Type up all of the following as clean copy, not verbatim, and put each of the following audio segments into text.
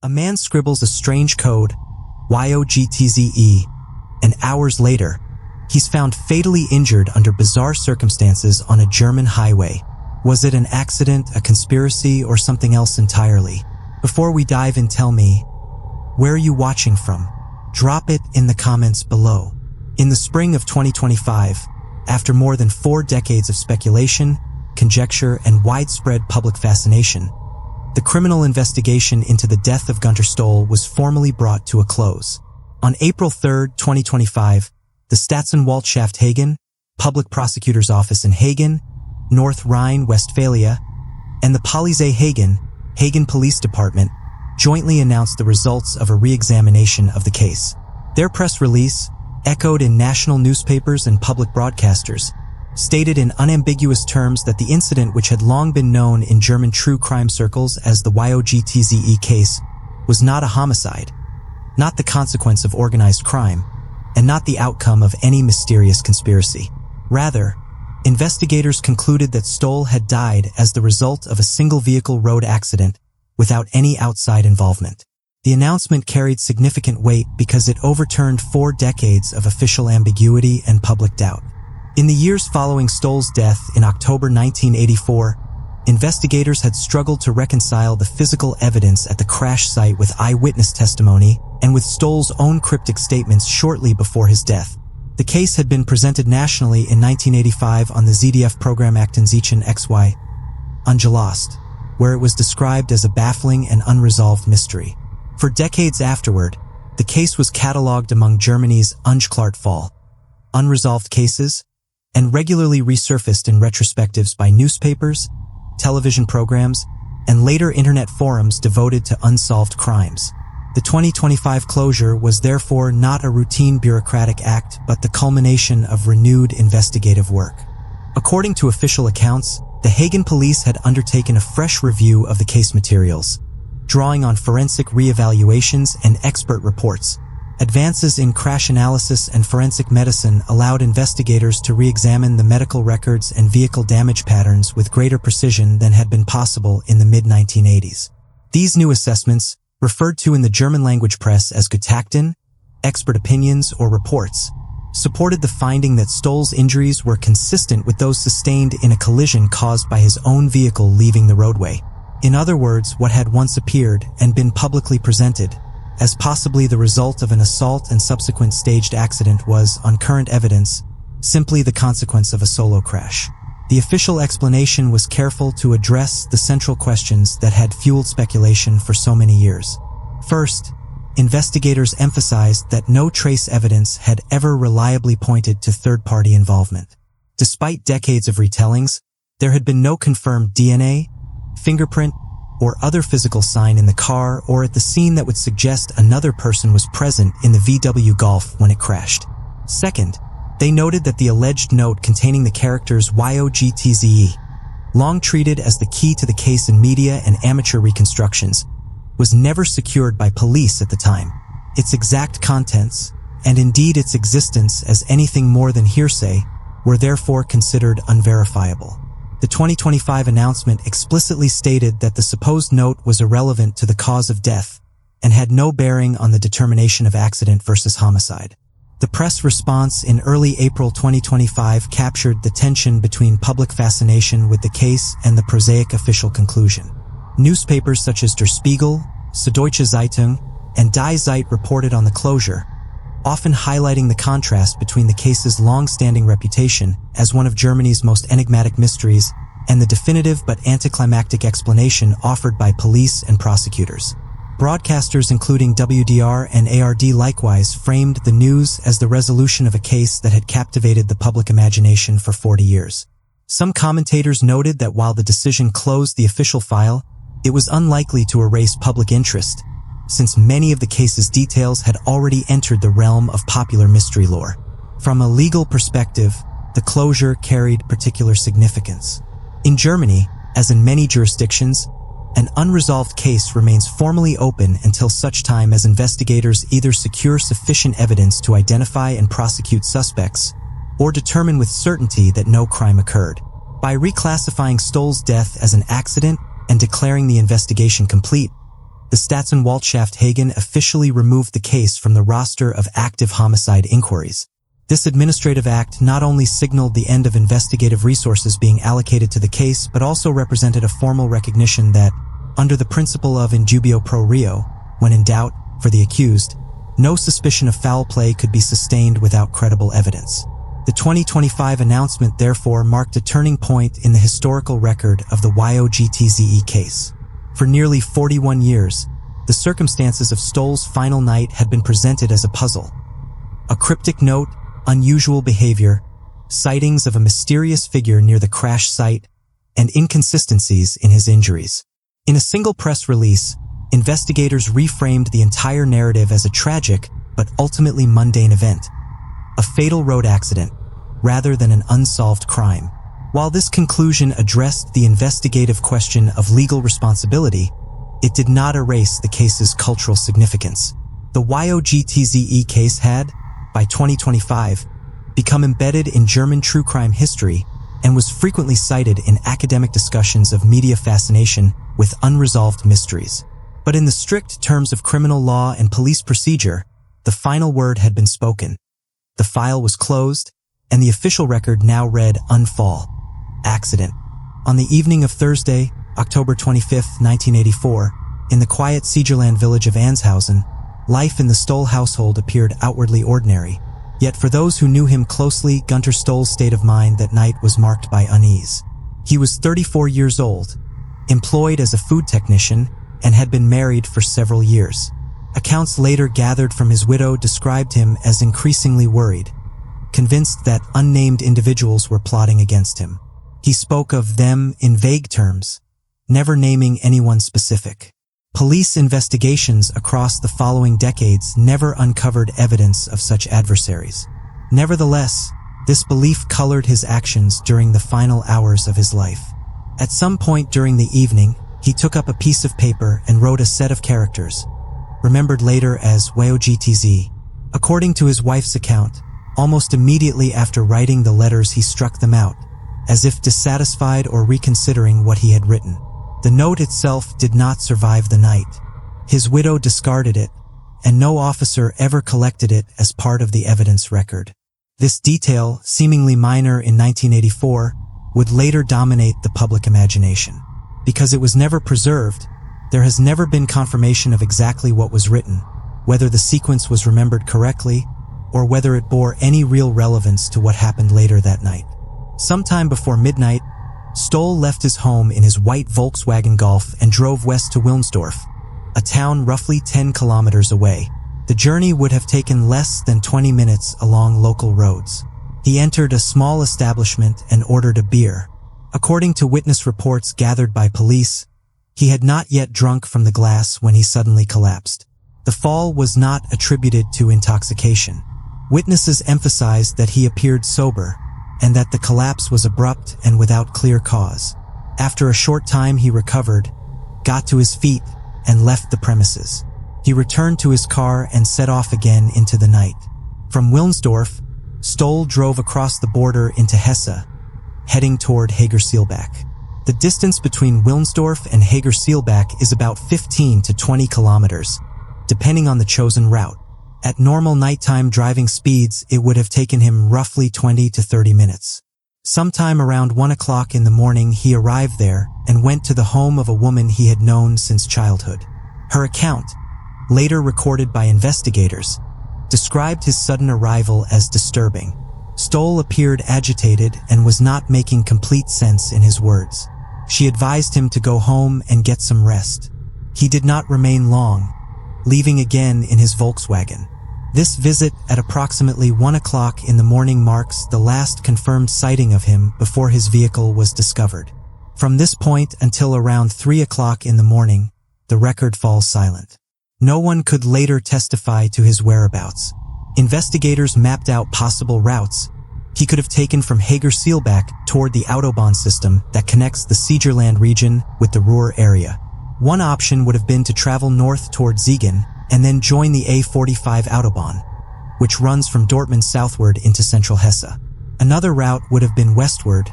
A man scribbles a strange code, YOGTZE, and hours later, he's found fatally injured under bizarre circumstances on a German highway. Was it an accident, a conspiracy, or something else entirely? Before we dive in, tell me, where are you watching from? Drop it in the comments below. In the spring of 2025, after more than 4 decades of speculation, conjecture, and widespread public fascination, the criminal investigation into the death of Günter Stoll was formally brought to a close. On April 3, 2025, the Staatsanwaltschaft Hagen, Public Prosecutor's Office in Hagen, North Rhine-Westphalia, and the Polizei Hagen Police Department jointly announced the results of a re-examination of the case. Their press release, echoed in national newspapers and public broadcasters, stated in unambiguous terms that the incident, which had long been known in German true crime circles as the YOGTZE case, was not a homicide, not the consequence of organized crime, and not the outcome of any mysterious conspiracy. Rather, investigators concluded that Stoll had died as the result of a single-vehicle road accident without any outside involvement. The announcement carried significant weight because it overturned 4 decades of official ambiguity and public doubt. In the years following Stoll's death in October 1984, investigators had struggled to reconcile the physical evidence at the crash site with eyewitness testimony and with Stoll's own cryptic statements shortly before his death. The case had been presented nationally in 1985 on the ZDF program Akten XY, ungelöst, where it was described as a baffling and unresolved mystery. For decades afterward, the case was catalogued among Germany's ungeklärte Fälle, unresolved cases, and regularly resurfaced in retrospectives by newspapers, television programs, and later internet forums devoted to unsolved crimes. The 2025 closure was therefore not a routine bureaucratic act, but the culmination of renewed investigative work. According to official accounts, the Hagen police had undertaken a fresh review of the case materials, drawing on forensic re-evaluations and expert reports. Advances in crash analysis and forensic medicine allowed investigators to re-examine the medical records and vehicle damage patterns with greater precision than had been possible in the mid-1980s. These new assessments, referred to in the German-language press as Gutachten, expert opinions, or reports, supported the finding that Stoll's injuries were consistent with those sustained in a collision caused by his own vehicle leaving the roadway. In other words, what had once appeared and been publicly presented as possibly the result of an assault and subsequent staged accident was, on current evidence, simply the consequence of a solo crash. The official explanation was careful to address the central questions that had fueled speculation for so many years. First, investigators emphasized that no trace evidence had ever reliably pointed to third-party involvement. Despite decades of retellings, there had been no confirmed DNA, fingerprint, or other physical sign in the car or at the scene that would suggest another person was present in the VW Golf when it crashed. Second, they noted that the alleged note containing the characters YOGTZE, long treated as the key to the case in media and amateur reconstructions, was never secured by police at the time. Its exact contents, and indeed its existence as anything more than hearsay, were therefore considered unverifiable. The 2025 announcement explicitly stated that the supposed note was irrelevant to the cause of death and had no bearing on the determination of accident versus homicide. The press response in early April 2025 captured the tension between public fascination with the case and the prosaic official conclusion. Newspapers such as Der Spiegel, Süddeutsche Zeitung, and Die Zeit reported on the closure, often highlighting the contrast between the case's long-standing reputation as one of Germany's most enigmatic mysteries and the definitive but anticlimactic explanation offered by police and prosecutors. Broadcasters including WDR and ARD likewise framed the news as the resolution of a case that had captivated the public imagination for 40 years. Some commentators noted that while the decision closed the official file, it was unlikely to erase public interest, since many of the case's details had already entered the realm of popular mystery lore. From a legal perspective, the closure carried particular significance. In Germany, as in many jurisdictions, an unresolved case remains formally open until such time as investigators either secure sufficient evidence to identify and prosecute suspects or determine with certainty that no crime occurred. By reclassifying Stoll's death as an accident and declaring the investigation complete, the Staatsanwaltschaft Hagen officially removed the case from the roster of active homicide inquiries. This administrative act not only signaled the end of investigative resources being allocated to the case, but also represented a formal recognition that, under the principle of in dubio pro reo, when in doubt, for the accused, no suspicion of foul play could be sustained without credible evidence. The 2025 announcement therefore marked a turning point in the historical record of the YOGTZE case. For nearly 41 years, the circumstances of Stoll's final night had been presented as a puzzle. A cryptic note, unusual behavior, sightings of a mysterious figure near the crash site, and inconsistencies in his injuries. In a single press release, investigators reframed the entire narrative as a tragic but ultimately mundane event, a fatal road accident, rather than an unsolved crime. While this conclusion addressed the investigative question of legal responsibility, it did not erase the case's cultural significance. The YOGTZE case had, by 2025, become embedded in German true crime history and was frequently cited in academic discussions of media fascination with unresolved mysteries. But in the strict terms of criminal law and police procedure, the final word had been spoken. The file was closed, and the official record now read unfall. Accident. On the evening of Thursday, October 25, 1984, in the quiet Siegerland village of Anshausen, life in the Stoll household appeared outwardly ordinary. Yet for those who knew him closely, Günter Stoll's state of mind that night was marked by unease. He was 34 years old, employed as a food technician, and had been married for several years. Accounts later gathered from his widow described him as increasingly worried, convinced that unnamed individuals were plotting against him. He spoke of them in vague terms, never naming anyone specific. Police investigations across the following decades never uncovered evidence of such adversaries. Nevertheless, this belief colored his actions during the final hours of his life. At some point during the evening, he took up a piece of paper and wrote a set of characters, remembered later as YOGTZE. According to his wife's account, almost immediately after writing the letters he struck them out, as if dissatisfied or reconsidering what he had written. The note itself did not survive the night. His widow discarded it, and no officer ever collected it as part of the evidence record. This detail, seemingly minor in 1984, would later dominate the public imagination. Because it was never preserved, there has never been confirmation of exactly what was written, whether the sequence was remembered correctly, or whether it bore any real relevance to what happened later that night. Sometime before midnight, Stoll left his home in his white Volkswagen Golf and drove west to Wilnsdorf, a town roughly 10 kilometers away. The journey would have taken less than 20 minutes along local roads. He entered a small establishment and ordered a beer. According to witness reports gathered by police, he had not yet drunk from the glass when he suddenly collapsed. The fall was not attributed to intoxication. Witnesses emphasized that he appeared sober, and that the collapse was abrupt and without clear cause. After a short time he recovered, got to his feet, and left the premises. He returned to his car and set off again into the night. From Wilnsdorf, Stoll drove across the border into Hesse, heading toward Hagerseelbach. The distance between Wilnsdorf and Hagerseelbach is about 15 to 20 kilometers, depending on the chosen route. At normal nighttime driving speeds, it would have taken him roughly 20 to 30 minutes. Sometime around 1 o'clock in the morning, he arrived there and went to the home of a woman he had known since childhood. Her account, later recorded by investigators, described his sudden arrival as disturbing. Stoll appeared agitated and was not making complete sense in his words. She advised him to go home and get some rest. He did not remain long, leaving again in his Volkswagen. This visit at approximately 1 o'clock in the morning marks the last confirmed sighting of him before his vehicle was discovered. From this point until around 3 o'clock in the morning, the record falls silent. No one could later testify to his whereabouts. Investigators mapped out possible routes. He could have taken from Hagerseelbach toward the Autobahn system that connects the Siegerland region with the Ruhr area. One option would have been to travel north toward Siegen and then join the A45 Autobahn, which runs from Dortmund southward into central Hesse. Another route would have been westward,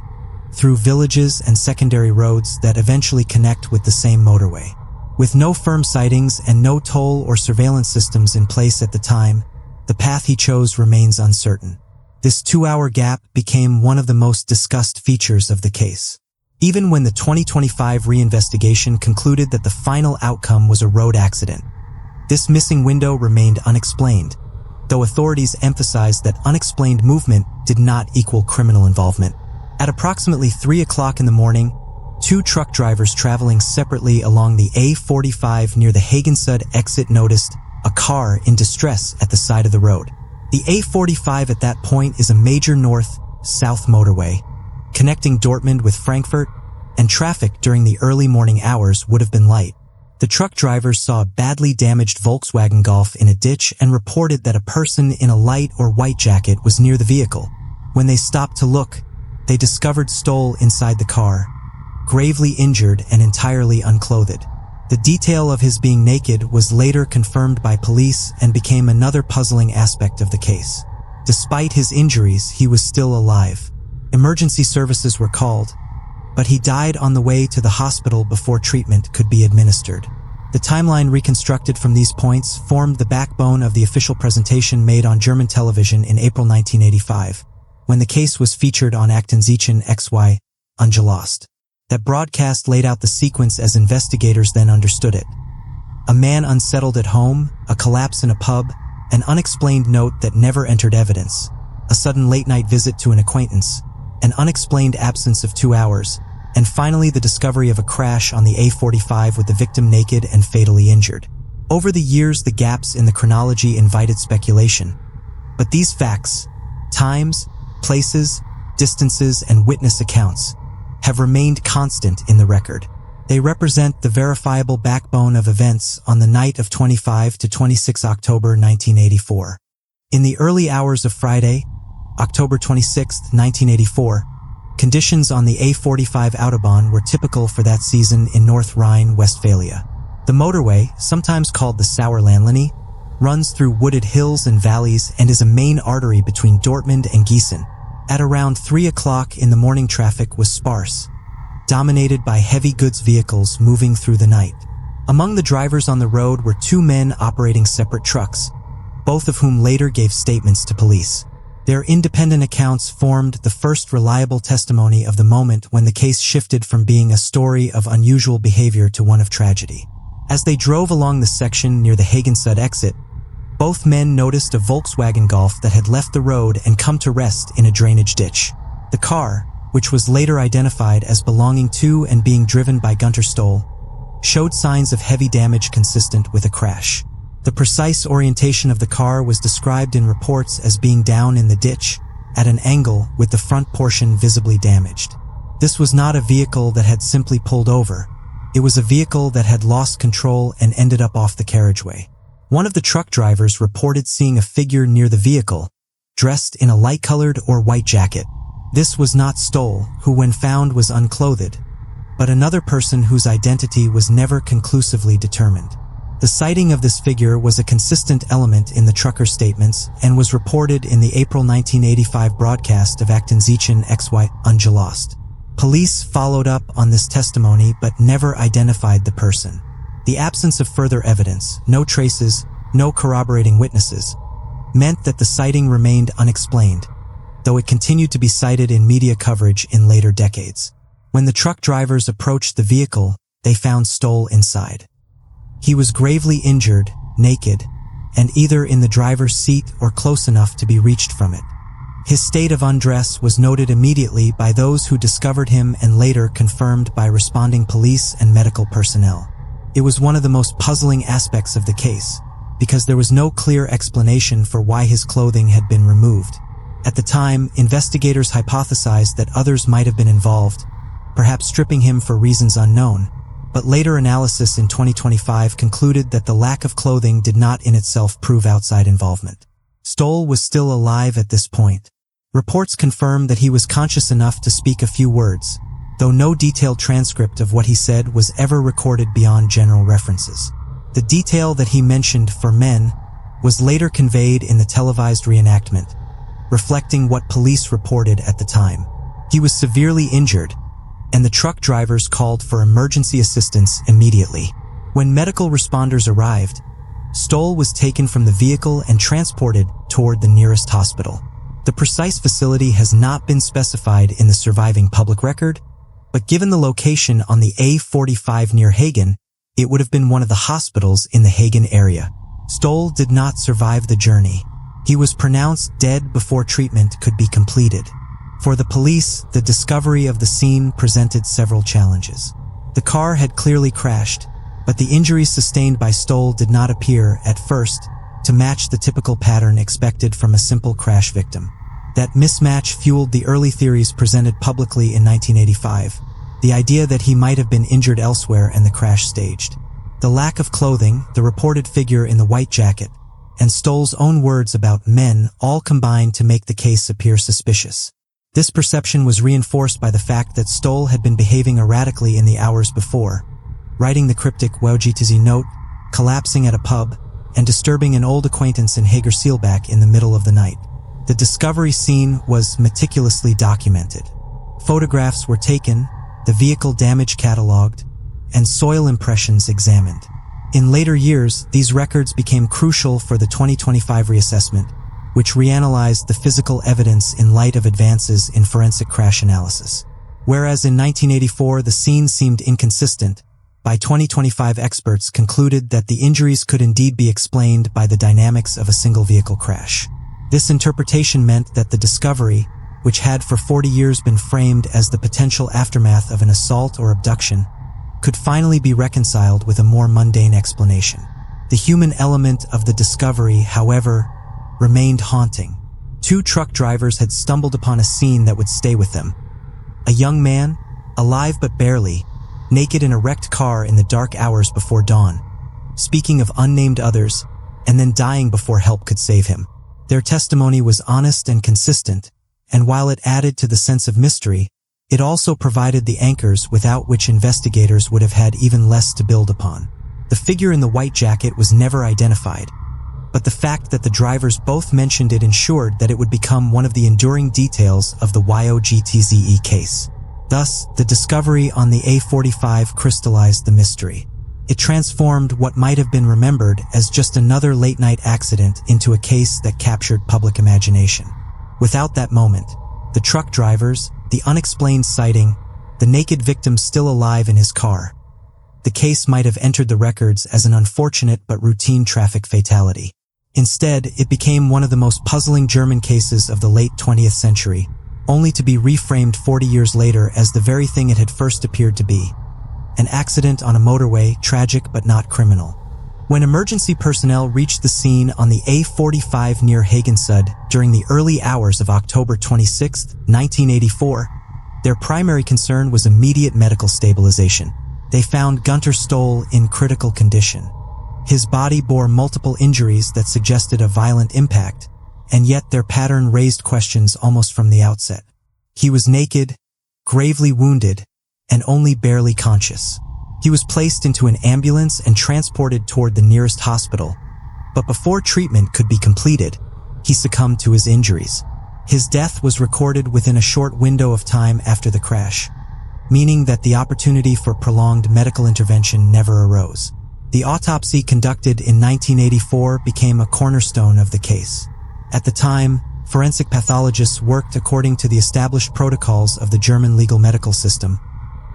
through villages and secondary roads that eventually connect with the same motorway. With no firm sightings and no toll or surveillance systems in place at the time, the path he chose remains uncertain. This 2-hour gap became one of the most discussed features of the case. Even when the 2025 reinvestigation concluded that the final outcome was a road accident, this missing window remained unexplained, though authorities emphasized that unexplained movement did not equal criminal involvement. At approximately 3 o'clock in the morning, 2 truck drivers traveling separately along the A45 near the Hagensud exit noticed a car in distress at the side of the road. The A45 at that point is a major north-south motorway, connecting Dortmund with Frankfurt, and traffic during the early morning hours would have been light. The truck drivers saw a badly damaged Volkswagen Golf in a ditch and reported that a person in a light or white jacket was near the vehicle. When they stopped to look, they discovered Stoll inside the car, gravely injured and entirely unclothed. The detail of his being naked was later confirmed by police and became another puzzling aspect of the case. Despite his injuries, he was still alive. Emergency services were called, but he died on the way to the hospital before treatment could be administered. The timeline reconstructed from these points formed the backbone of the official presentation made on German television in April 1985, when the case was featured on Aktenzichen XY, unsolved. That broadcast laid out the sequence as investigators then understood it. A man unsettled at home, a collapse in a pub, an unexplained note that never entered evidence, a sudden late-night visit to an acquaintance, an unexplained absence of 2 hours, and finally the discovery of a crash on the A45 with the victim naked and fatally injured. Over the years, the gaps in the chronology invited speculation. But these facts, times, places, distances, and witness accounts, have remained constant in the record. They represent the verifiable backbone of events on the night of 25 to 26 October 1984. In the early hours of Friday, October 26, 1984, conditions on the A45 Autobahn were typical for that season in North Rhine-Westphalia. The motorway, sometimes called the Sauerlandlinie, runs through wooded hills and valleys and is a main artery between Dortmund and Gießen. At around 3 o'clock in the morning, traffic was sparse, dominated by heavy goods vehicles moving through the night. Among the drivers on the road were 2 men operating separate trucks, both of whom later gave statements to police. Their independent accounts formed the first reliable testimony of the moment when the case shifted from being a story of unusual behavior to one of tragedy. As they drove along the section near the Hagensud exit, both men noticed a Volkswagen Golf that had left the road and come to rest in a drainage ditch. The car, which was later identified as belonging to and being driven by Günter Stoll, showed signs of heavy damage consistent with a crash. The precise orientation of the car was described in reports as being down in the ditch, at an angle with the front portion visibly damaged. This was not a vehicle that had simply pulled over. It was a vehicle that had lost control and ended up off the carriageway. One of the truck drivers reported seeing a figure near the vehicle, dressed in a light-colored or white jacket. This was not Stoll, who when found was unclothed, but another person whose identity was never conclusively determined. The sighting of this figure was a consistent element in the trucker's statements and was reported in the April 1985 broadcast of Aktenzichen XY, unsolved. Police followed up on this testimony but never identified the person. The absence of further evidence, no traces, no corroborating witnesses, meant that the sighting remained unexplained, though it continued to be cited in media coverage in later decades. When the truck drivers approached the vehicle, they found Stoll inside. He was gravely injured, naked, and either in the driver's seat or close enough to be reached from it. His state of undress was noted immediately by those who discovered him and later confirmed by responding police and medical personnel. It was one of the most puzzling aspects of the case, because there was no clear explanation for why his clothing had been removed. At the time, investigators hypothesized that others might have been involved, perhaps stripping him for reasons unknown, but later analysis in 2025 concluded that the lack of clothing did not in itself prove outside involvement. Stoll was still alive at this point. Reports confirmed that he was conscious enough to speak a few words, though no detailed transcript of what he said was ever recorded beyond general references. The detail that he mentioned for men was later conveyed in the televised reenactment, reflecting what police reported at the time. He was severely injured, and the truck drivers called for emergency assistance immediately. When medical responders arrived, Stoll was taken from the vehicle and transported toward the nearest hospital. The precise facility has not been specified in the surviving public record, but given the location on the A45 near Hagen, it would have been one of the hospitals in the Hagen area. Stoll did not survive the journey. He was pronounced dead before treatment could be completed. For the police, the discovery of the scene presented several challenges. The car had clearly crashed, but the injuries sustained by Stoll did not appear, at first, to match the typical pattern expected from a simple crash victim. That mismatch fueled the early theories presented publicly in 1985, the idea that he might have been injured elsewhere and the crash staged. The lack of clothing, the reported figure in the white jacket, and Stoll's own words about men all combined to make the case appear suspicious. This perception was reinforced by the fact that Stoll had been behaving erratically in the hours before, writing the cryptic YOGTZE note, collapsing at a pub, and disturbing an old acquaintance in Hager-Seelbach in the middle of the night. The discovery scene was meticulously documented. Photographs were taken, the vehicle damage catalogued, and soil impressions examined. In later years, these records became crucial for the 2025 reassessment, which reanalyzed the physical evidence in light of advances in forensic crash analysis. Whereas in 1984 the scene seemed inconsistent, by 2025 experts concluded that the injuries could indeed be explained by the dynamics of a single vehicle crash. This interpretation meant that the discovery, which had for 40 years been framed as the potential aftermath of an assault or abduction, could finally be reconciled with a more mundane explanation. The human element of the discovery, however, remained haunting. Two truck drivers had stumbled upon a scene that would stay with them. A young man, alive but barely, naked in a wrecked car in the dark hours before dawn, speaking of unnamed others, and then dying before help could save him. Their testimony was honest and consistent, and while it added to the sense of mystery, it also provided the anchors without which investigators would have had even less to build upon. The figure in the white jacket was never identified, but the fact that the drivers both mentioned it ensured that it would become one of the enduring details of the YOGTZE case. Thus, the discovery on the A45 crystallized the mystery. It transformed what might have been remembered as just another late-night accident into a case that captured public imagination. Without that moment, the truck drivers, the unexplained sighting, the naked victim still alive in his car, the case might have entered the records as an unfortunate but routine traffic fatality. Instead, it became one of the most puzzling German cases of the late 20th century, only to be reframed 40 years later as the very thing it had first appeared to be. An accident on a motorway, tragic but not criminal. When emergency personnel reached the scene on the A45 near Hagensud during the early hours of October 26, 1984, their primary concern was immediate medical stabilization. They found Günter Stoll in critical condition. His body bore multiple injuries that suggested a violent impact, and yet their pattern raised questions almost from the outset. He was naked, gravely wounded, and only barely conscious. He was placed into an ambulance and transported toward the nearest hospital, but before treatment could be completed, he succumbed to his injuries. His death was recorded within a short window of time after the crash, meaning that the opportunity for prolonged medical intervention never arose. The autopsy conducted in 1984 became a cornerstone of the case. At the time, forensic pathologists worked according to the established protocols of the German legal medical system,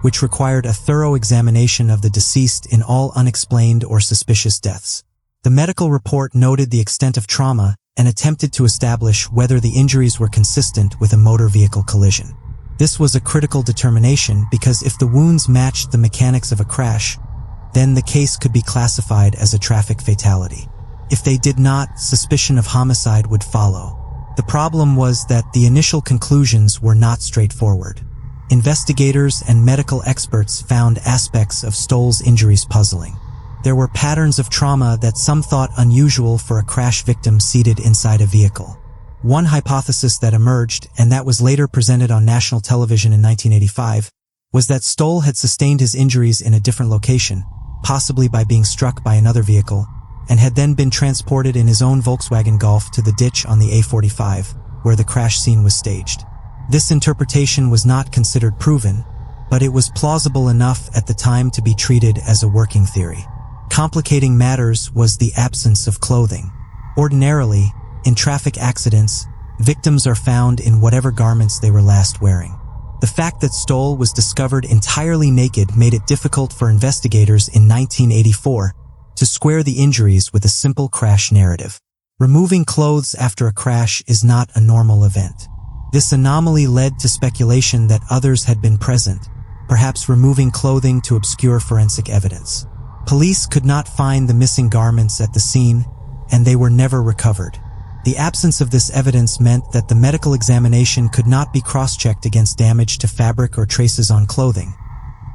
which required a thorough examination of the deceased in all unexplained or suspicious deaths. The medical report noted the extent of trauma and attempted to establish whether the injuries were consistent with a motor vehicle collision. This was a critical determination because if the wounds matched the mechanics of a crash, then the case could be classified as a traffic fatality. If they did not, suspicion of homicide would follow. The problem was that the initial conclusions were not straightforward. Investigators and medical experts found aspects of Stoll's injuries puzzling. There were patterns of trauma that some thought unusual for a crash victim seated inside a vehicle. One hypothesis that emerged, and that was later presented on national television in 1985, was that Stoll had sustained his injuries in a different location, possibly by being struck by another vehicle, and had then been transported in his own Volkswagen Golf to the ditch on the A45, where the crash scene was staged. This interpretation was not considered proven, but it was plausible enough at the time to be treated as a working theory. Complicating matters was the absence of clothing. Ordinarily, in traffic accidents, victims are found in whatever garments they were last wearing. The fact that Stoll was discovered entirely naked made it difficult for investigators in 1984 to square the injuries with a simple crash narrative. Removing clothes after a crash is not a normal event. This anomaly led to speculation that others had been present, perhaps removing clothing to obscure forensic evidence. Police could not find the missing garments at the scene, and they were never recovered. The absence of this evidence meant that the medical examination could not be cross-checked against damage to fabric or traces on clothing,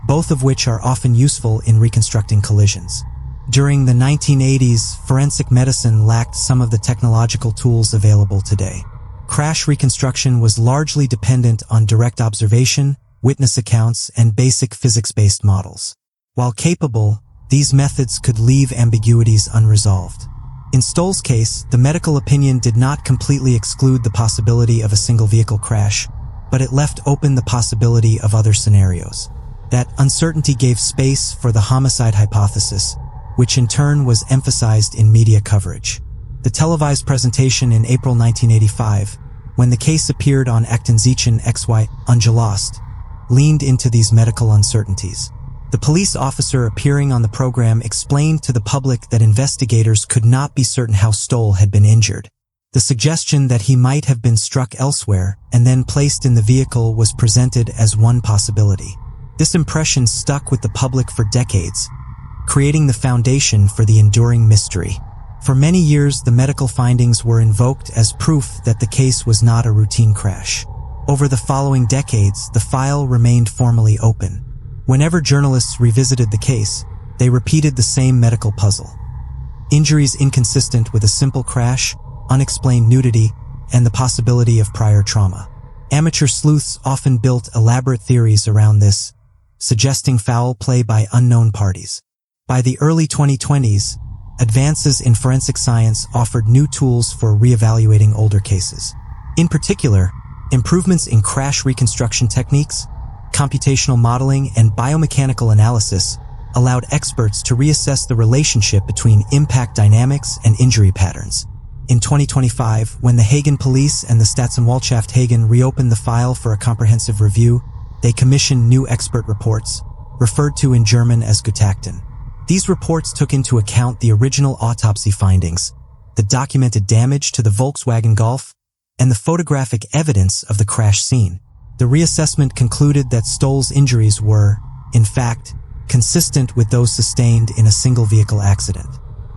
both of which are often useful in reconstructing collisions. During the 1980s, forensic medicine lacked some of the technological tools available today. Crash reconstruction was largely dependent on direct observation, witness accounts, and basic physics-based models. While capable, these methods could leave ambiguities unresolved. In Stoll's case, the medical opinion did not completely exclude the possibility of a single vehicle crash, but it left open the possibility of other scenarios. That uncertainty gave space for the homicide hypothesis, which in turn was emphasized in media coverage. The televised presentation in April 1985, when the case appeared on Aktenzichen XY unsolved, leaned into these medical uncertainties. The police officer appearing on the program explained to the public that investigators could not be certain how Stoll had been injured. The suggestion that he might have been struck elsewhere and then placed in the vehicle was presented as one possibility. This impression stuck with the public for decades, creating the foundation for the enduring mystery. For many years, the medical findings were invoked as proof that the case was not a routine crash. Over the following decades, the file remained formally open. Whenever journalists revisited the case, they repeated the same medical puzzle. Injuries inconsistent with a simple crash, unexplained nudity, and the possibility of prior trauma. Amateur sleuths often built elaborate theories around this, suggesting foul play by unknown parties. By the early 2020s, advances in forensic science offered new tools for reevaluating older cases. In particular, improvements in crash reconstruction techniques, computational modeling, and biomechanical analysis allowed experts to reassess the relationship between impact dynamics and injury patterns. In 2025, when the Hagen Police and the Staatsanwaltschaft Hagen reopened the file for a comprehensive review, they commissioned new expert reports, referred to in German as Gutachten. These reports took into account the original autopsy findings, the documented damage to the Volkswagen Golf, and the photographic evidence of the crash scene. The reassessment concluded that Stoll's injuries were, in fact, consistent with those sustained in a single vehicle accident.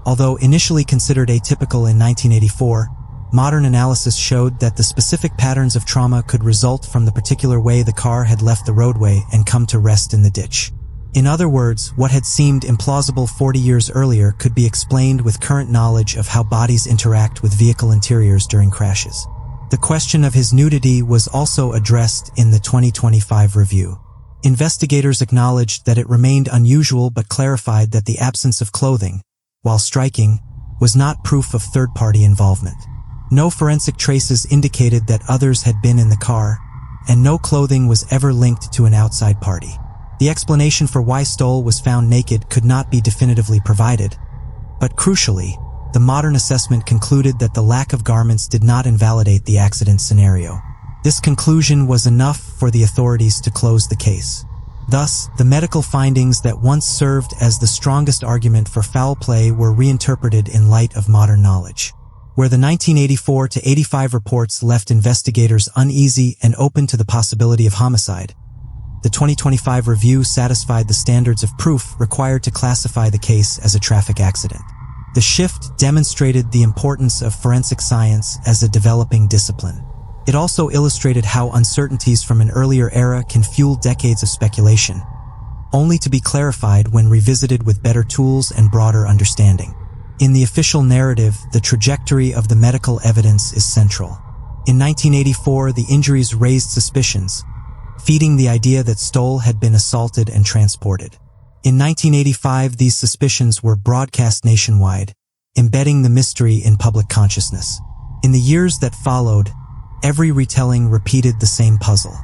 Although initially considered atypical in 1984, modern analysis showed that the specific patterns of trauma could result from the particular way the car had left the roadway and come to rest in the ditch. In other words, what had seemed implausible 40 years earlier could be explained with current knowledge of how bodies interact with vehicle interiors during crashes. The question of his nudity was also addressed in the 2025 review. Investigators acknowledged that it remained unusual but clarified that the absence of clothing, while striking, was not proof of third-party involvement. No forensic traces indicated that others had been in the car, and no clothing was ever linked to an outside party. The explanation for why Stoll was found naked could not be definitively provided, but crucially, the modern assessment concluded that the lack of garments did not invalidate the accident scenario. This conclusion was enough for the authorities to close the case. Thus, the medical findings that once served as the strongest argument for foul play were reinterpreted in light of modern knowledge. Where the 1984 to 85 reports left investigators uneasy and open to the possibility of homicide, the 2025 review satisfied the standards of proof required to classify the case as a traffic accident. The shift demonstrated the importance of forensic science as a developing discipline. It also illustrated how uncertainties from an earlier era can fuel decades of speculation, only to be clarified when revisited with better tools and broader understanding. In the official narrative, the trajectory of the medical evidence is central. In 1984, the injuries raised suspicions, feeding the idea that Stoll had been assaulted and transported. In 1985, these suspicions were broadcast nationwide, embedding the mystery in public consciousness. In the years that followed, every retelling repeated the same puzzle.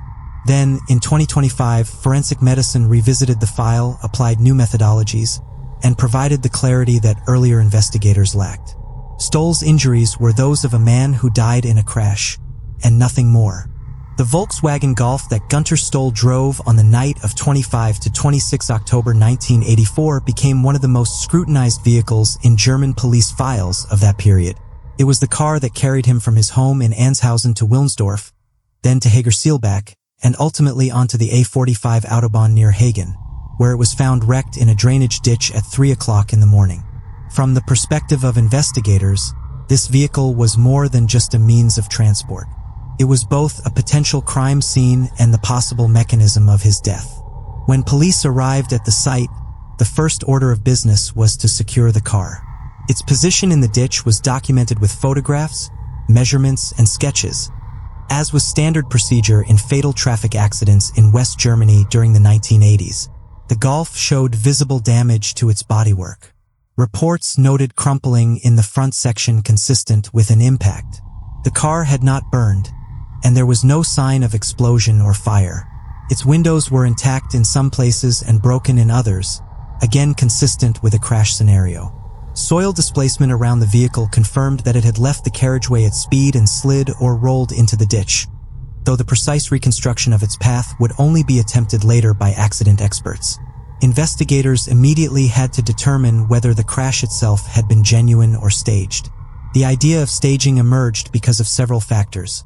Then, in 2025, forensic medicine revisited the file, applied new methodologies, and provided the clarity that earlier investigators lacked. Stoll's injuries were those of a man who died in a crash, and nothing more. The Volkswagen Golf that Günter Stoll drove on the night of 25 to 26 October 1984 became one of the most scrutinized vehicles in German police files of that period. It was the car that carried him from his home in Anshausen to Wilmsdorf, then to Hagerseelbach, and ultimately onto the A45 Autobahn near Hagen, where it was found wrecked in a drainage ditch at 3 o'clock in the morning. From the perspective of investigators, this vehicle was more than just a means of transport. It was both a potential crime scene and the possible mechanism of his death. When police arrived at the site, the first order of business was to secure the car. Its position in the ditch was documented with photographs, measurements, and sketches, as was standard procedure in fatal traffic accidents in West Germany during the 1980s. The Golf showed visible damage to its bodywork. Reports noted crumpling in the front section consistent with an impact. The car had not burned, and there was no sign of explosion or fire. Its windows were intact in some places and broken in others, again consistent with a crash scenario. Soil displacement around the vehicle confirmed that it had left the carriageway at speed and slid or rolled into the ditch, though the precise reconstruction of its path would only be attempted later by accident experts. Investigators immediately had to determine whether the crash itself had been genuine or staged. The idea of staging emerged because of several factors: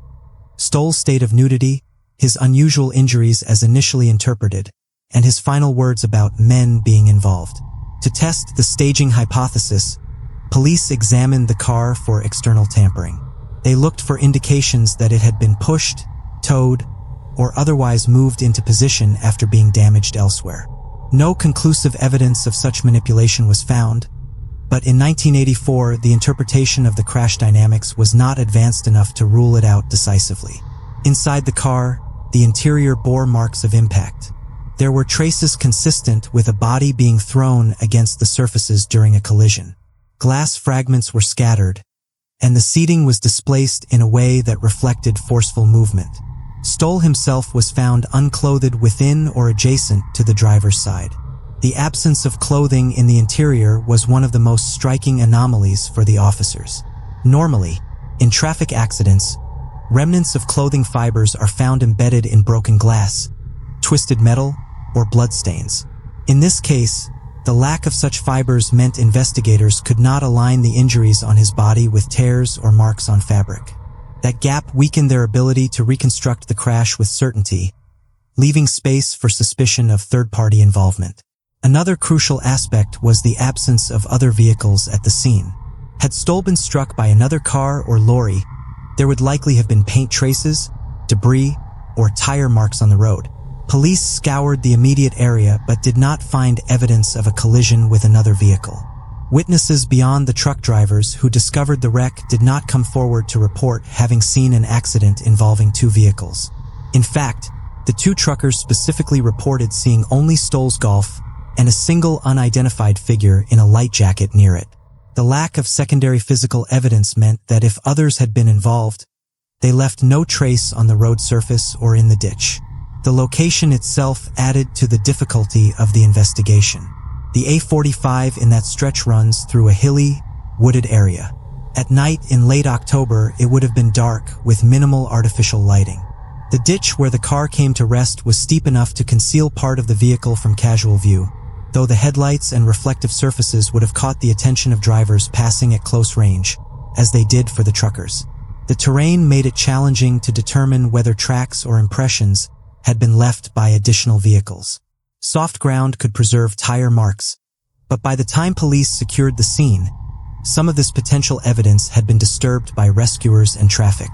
Stoll's state of nudity, his unusual injuries as initially interpreted, and his final words about men being involved. To test the staging hypothesis, police examined the car for external tampering. They looked for indications that it had been pushed, towed, or otherwise moved into position after being damaged elsewhere. No conclusive evidence of such manipulation was found, but in 1984, the interpretation of the crash dynamics was not advanced enough to rule it out decisively. Inside the car, the interior bore marks of impact. There were traces consistent with a body being thrown against the surfaces during a collision. Glass fragments were scattered, and the seating was displaced in a way that reflected forceful movement. Stoll himself was found unclothed within or adjacent to the driver's side. The absence of clothing in the interior was one of the most striking anomalies for the officers. Normally, in traffic accidents, remnants of clothing fibers are found embedded in broken glass, twisted metal, or bloodstains. In this case, the lack of such fibers meant investigators could not align the injuries on his body with tears or marks on fabric. That gap weakened their ability to reconstruct the crash with certainty, leaving space for suspicion of third-party involvement. Another crucial aspect was the absence of other vehicles at the scene. Had Stoll been struck by another car or lorry, there would likely have been paint traces, debris, or tire marks on the road. Police scoured the immediate area but did not find evidence of a collision with another vehicle. Witnesses beyond the truck drivers who discovered the wreck did not come forward to report having seen an accident involving two vehicles. In fact, the two truckers specifically reported seeing only Stoll's Golf and a single unidentified figure in a light jacket near it. The lack of secondary physical evidence meant that if others had been involved, they left no trace on the road surface or in the ditch. The location itself added to the difficulty of the investigation. The A45 in that stretch runs through a hilly, wooded area. At night in late October, it would have been dark with minimal artificial lighting. The ditch where the car came to rest was steep enough to conceal part of the vehicle from casual view, though the headlights and reflective surfaces would have caught the attention of drivers passing at close range, as they did for the truckers. The terrain made it challenging to determine whether tracks or impressions had been left by additional vehicles. Soft ground could preserve tire marks, but by the time police secured the scene, some of this potential evidence had been disturbed by rescuers and traffic.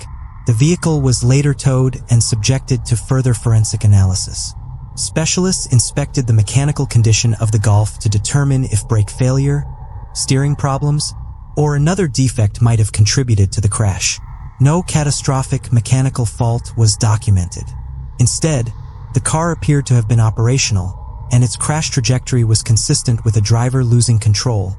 The vehicle was later towed and subjected to further forensic analysis. Specialists inspected the mechanical condition of the Golf to determine if brake failure, steering problems, or another defect might have contributed to the crash. No catastrophic mechanical fault was documented. Instead, the car appeared to have been operational, and its crash trajectory was consistent with a driver losing control,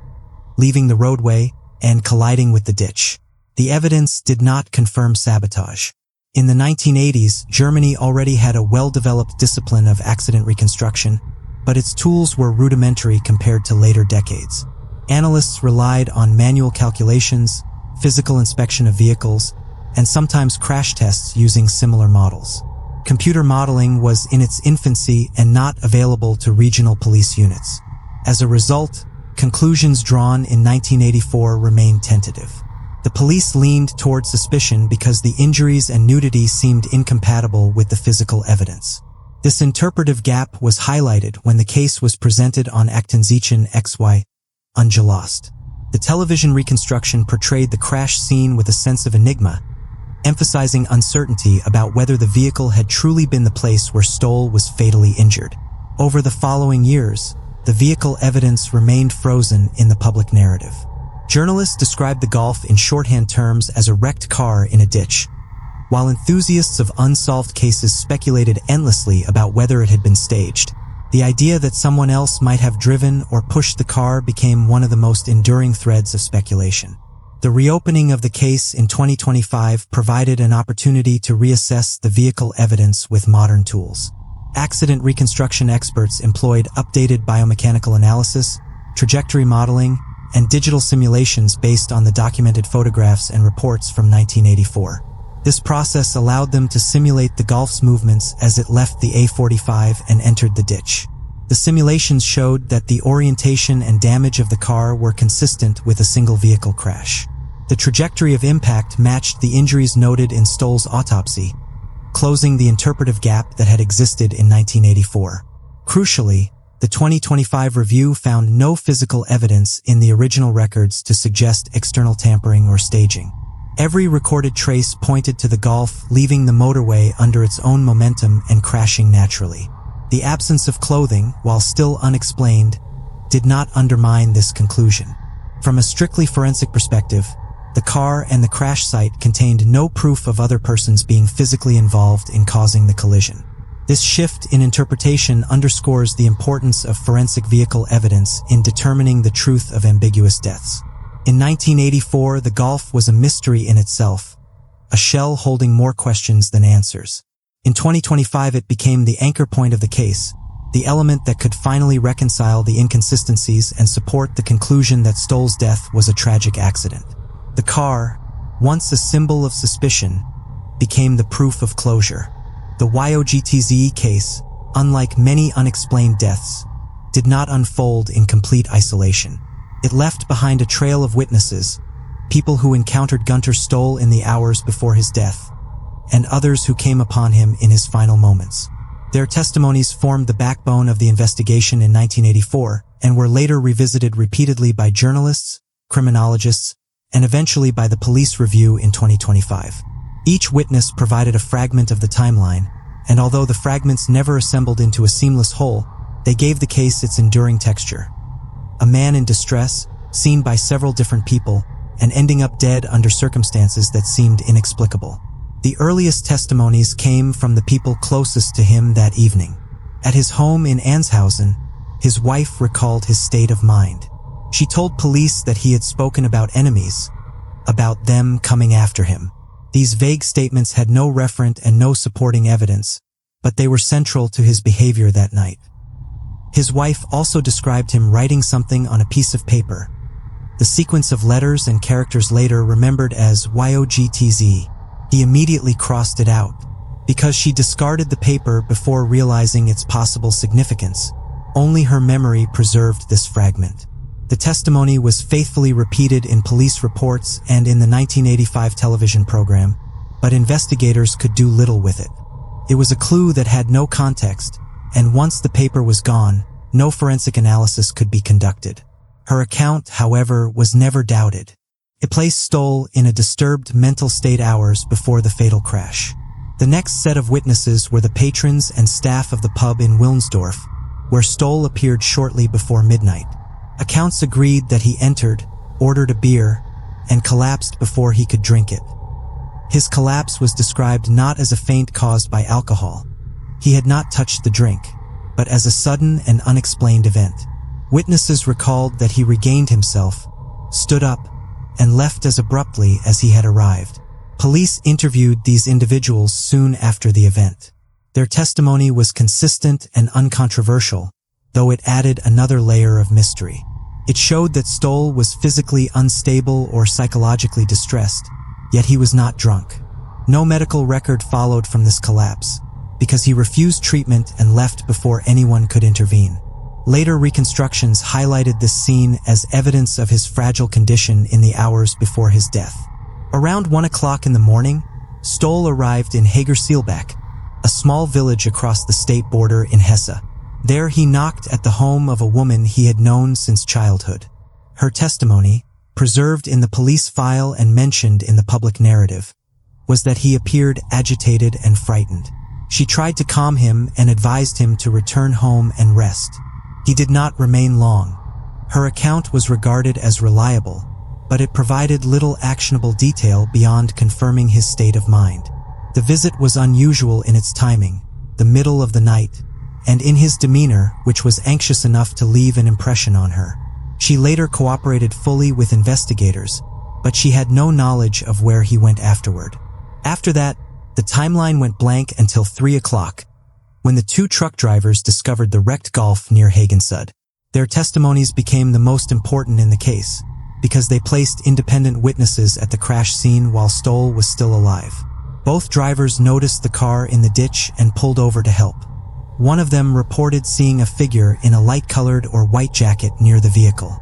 leaving the roadway and colliding with the ditch. The evidence did not confirm sabotage. In the 1980s, Germany already had a well-developed discipline of accident reconstruction, but its tools were rudimentary compared to later decades. Analysts relied on manual calculations, physical inspection of vehicles, and sometimes crash tests using similar models. Computer modeling was in its infancy and not available to regional police units. As a result, conclusions drawn in 1984 remained tentative. The police leaned toward suspicion because the injuries and nudity seemed incompatible with the physical evidence. This interpretive gap was highlighted when the case was presented on Aktensichen XY, unsolved. The television reconstruction portrayed the crash scene with a sense of enigma, emphasizing uncertainty about whether the vehicle had truly been the place where Stoll was fatally injured. Over the following years, the vehicle evidence remained frozen in the public narrative. Journalists described the Golf in shorthand terms as a wrecked car in a ditch, while enthusiasts of unsolved cases speculated endlessly about whether it had been staged. The idea that someone else might have driven or pushed the car became one of the most enduring threads of speculation. The reopening of the case in 2025 provided an opportunity to reassess the vehicle evidence with modern tools. Accident reconstruction experts employed updated biomechanical analysis, trajectory modeling, and digital simulations based on the documented photographs and reports from 1984. This process allowed them to simulate the Golf's movements as it left the A45 and entered the ditch. The simulations showed that the orientation and damage of the car were consistent with a single vehicle crash. The trajectory of impact matched the injuries noted in Stoll's autopsy, closing the interpretive gap that had existed in 1984. Crucially, the 2025 review found no physical evidence in the original records to suggest external tampering or staging. Every recorded trace pointed to the Golf leaving the motorway under its own momentum and crashing naturally. The absence of clothing, while still unexplained, did not undermine this conclusion. From a strictly forensic perspective, the car and the crash site contained no proof of other persons being physically involved in causing the collision. This shift in interpretation underscores the importance of forensic vehicle evidence in determining the truth of ambiguous deaths. In 1984, the Golf was a mystery in itself, a shell holding more questions than answers. In 2025, it became the anchor point of the case, the element that could finally reconcile the inconsistencies and support the conclusion that Stoll's death was a tragic accident. The car, once a symbol of suspicion, became the proof of closure. The YOGTZE case, unlike many unexplained deaths, did not unfold in complete isolation. It left behind a trail of witnesses, people who encountered Günter Stoll in the hours before his death, and others who came upon him in his final moments. Their testimonies formed the backbone of the investigation in 1984 and were later revisited repeatedly by journalists, criminologists, and eventually by the police review in 2025. Each witness provided a fragment of the timeline, and although the fragments never assembled into a seamless whole, they gave the case its enduring texture. A man in distress, seen by several different people, and ending up dead under circumstances that seemed inexplicable. The earliest testimonies came from the people closest to him that evening. At his home in Anshausen, his wife recalled his state of mind. She told police that he had spoken about enemies, about them coming after him. These vague statements had no referent and no supporting evidence, but they were central to his behavior that night. His wife also described him writing something on a piece of paper, the sequence of letters and characters later remembered as YOGTZE. He immediately crossed it out, because she discarded the paper before realizing its possible significance. Only her memory preserved this fragment. The testimony was faithfully repeated in police reports and in the 1985 television program, but investigators could do little with it. It was a clue that had no context, and once the paper was gone, no forensic analysis could be conducted. Her account, however, was never doubted. It placed Stoll in a disturbed mental state hours before the fatal crash. The next set of witnesses were the patrons and staff of the pub in Wilnsdorf, where Stoll appeared shortly before midnight. Accounts agreed that he entered, ordered a beer, and collapsed before he could drink it. His collapse was described not as a faint caused by alcohol. He had not touched the drink, but as a sudden and unexplained event. Witnesses recalled that he regained himself, stood up, and left as abruptly as he had arrived. Police interviewed these individuals soon after the event. Their testimony was consistent and uncontroversial. though it added another layer of mystery. It showed that Stoll was physically unstable or psychologically distressed, yet he was not drunk. No medical record followed from this collapse, because he refused treatment and left before anyone could intervene. Later reconstructions highlighted this scene as evidence of his fragile condition in the hours before his death. Around 1 o'clock in the morning, Stoll arrived in Hagerseelbach, a small village across the state border in Hesse. There he knocked at the home of a woman he had known since childhood. Her testimony, preserved in the police file and mentioned in the public narrative, was that he appeared agitated and frightened. She tried to calm him and advised him to return home and rest. He did not remain long. Her account was regarded as reliable, but it provided little actionable detail beyond confirming his state of mind. The visit was unusual in its timing, the middle of the night, and in his demeanor, which was anxious enough to leave an impression on her. She later cooperated fully with investigators, but she had no knowledge of where he went afterward. After that, the timeline went blank until 3 o'clock, when the two truck drivers discovered the wrecked Golf near Hagensud. Their testimonies became the most important in the case, because they placed independent witnesses at the crash scene while Stoll was still alive. Both drivers noticed the car in the ditch and pulled over to help. One of them reported seeing a figure in a light-colored or white jacket near the vehicle.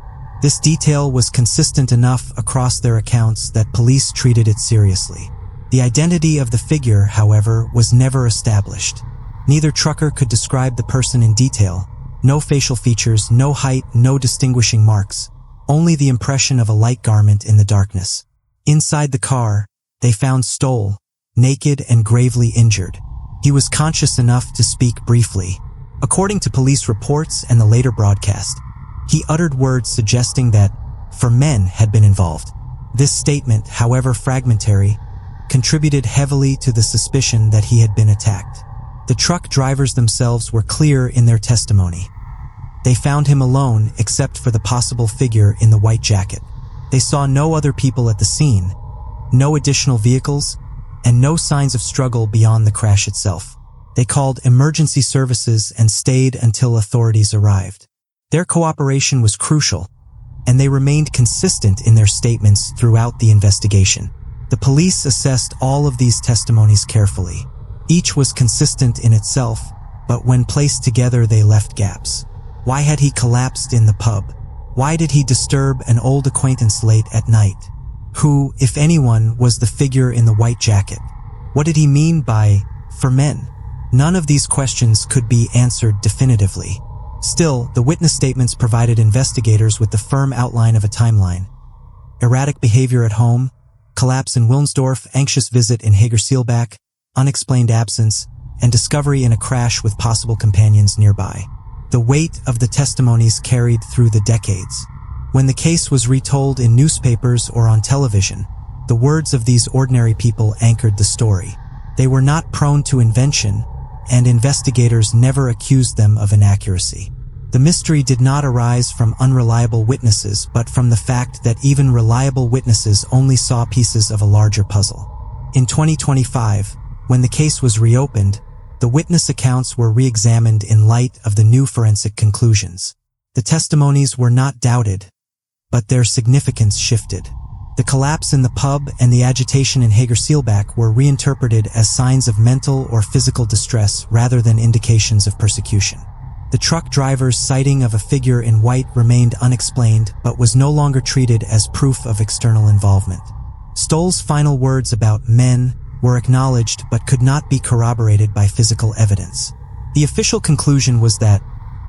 This detail was consistent enough across their accounts that police treated it seriously. The identity of the figure, however, was never established. Neither trucker could describe the person in detail. No facial features, no height, no distinguishing marks. Only the impression of a light garment in the darkness. Inside the car, they found Stoll, naked and gravely injured. He was conscious enough to speak briefly. According to police reports and the later broadcast, he uttered words suggesting that "for men" had been involved. This statement, however fragmentary, contributed heavily to the suspicion that he had been attacked. The truck drivers themselves were clear in their testimony. They found him alone except for the possible figure in the white jacket. They saw no other people at the scene, no additional vehicles, and no signs of struggle beyond the crash itself. They called emergency services and stayed until authorities arrived. Their cooperation was crucial, and they remained consistent in their statements throughout the investigation. The police assessed all of these testimonies carefully. Each was consistent in itself, but when placed together they left gaps. Why had he collapsed in the pub? Why did he disturb an old acquaintance late at night? Who, if anyone, was the figure in the white jacket? What did he mean by "for men"? None of these questions could be answered definitively. Still, the witness statements provided investigators with the firm outline of a timeline. Erratic behavior at home, collapse in Wilnsdorf, anxious visit in Hagerseelbach, unexplained absence, and discovery in a crash with possible companions nearby. The weight of the testimonies carried through the decades. When the case was retold in newspapers or on television, the words of these ordinary people anchored the story. They were not prone to invention, and investigators never accused them of inaccuracy. The mystery did not arise from unreliable witnesses, but from the fact that even reliable witnesses only saw pieces of a larger puzzle. In 2025, when the case was reopened, the witness accounts were re-examined in light of the new forensic conclusions. The testimonies were not doubted, but their significance shifted. The collapse in the pub and the agitation in Hagerseelbach were reinterpreted as signs of mental or physical distress rather than indications of persecution. The truck driver's sighting of a figure in white remained unexplained but was no longer treated as proof of external involvement. Stoll's final words about "men" were acknowledged but could not be corroborated by physical evidence. The official conclusion was that,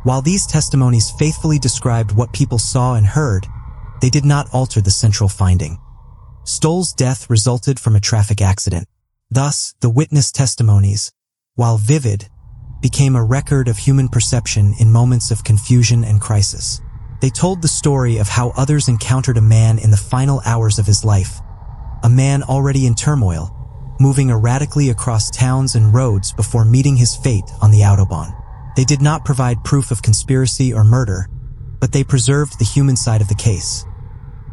while these testimonies faithfully described what people saw and heard, they did not alter the central finding. Stoll's death resulted from a traffic accident. Thus, the witness testimonies, while vivid, became a record of human perception in moments of confusion and crisis. They told the story of how others encountered a man in the final hours of his life, a man already in turmoil, moving erratically across towns and roads before meeting his fate on the Autobahn. They did not provide proof of conspiracy or murder, but they preserved the human side of the case.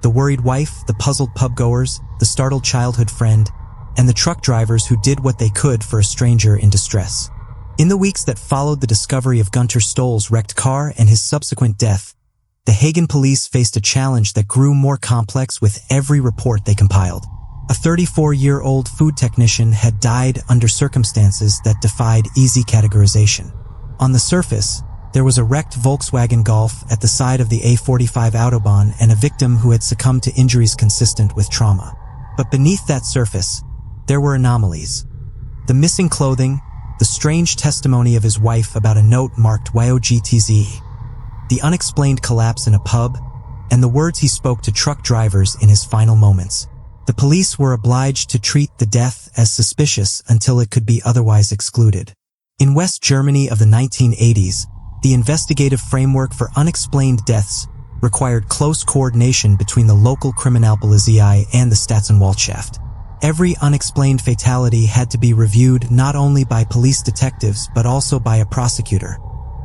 The worried wife, the puzzled pub-goers, the startled childhood friend, and the truck drivers who did what they could for a stranger in distress. In the weeks that followed the discovery of Günter Stoll's wrecked car and his subsequent death, the Hagen police faced a challenge that grew more complex with every report they compiled. A 34-year-old food technician had died under circumstances that defied easy categorization. On the surface, there was a wrecked Volkswagen Golf at the side of the A45 Autobahn and a victim who had succumbed to injuries consistent with trauma. But beneath that surface, there were anomalies. The missing clothing, the strange testimony of his wife about a note marked YOGTZE, the unexplained collapse in a pub, and the words he spoke to truck drivers in his final moments. The police were obliged to treat the death as suspicious until it could be otherwise excluded. In West Germany of the 1980s, the investigative framework for unexplained deaths required close coordination between the local Kriminalpolizei and the Staatsanwaltschaft. Every unexplained fatality had to be reviewed not only by police detectives but also by a prosecutor,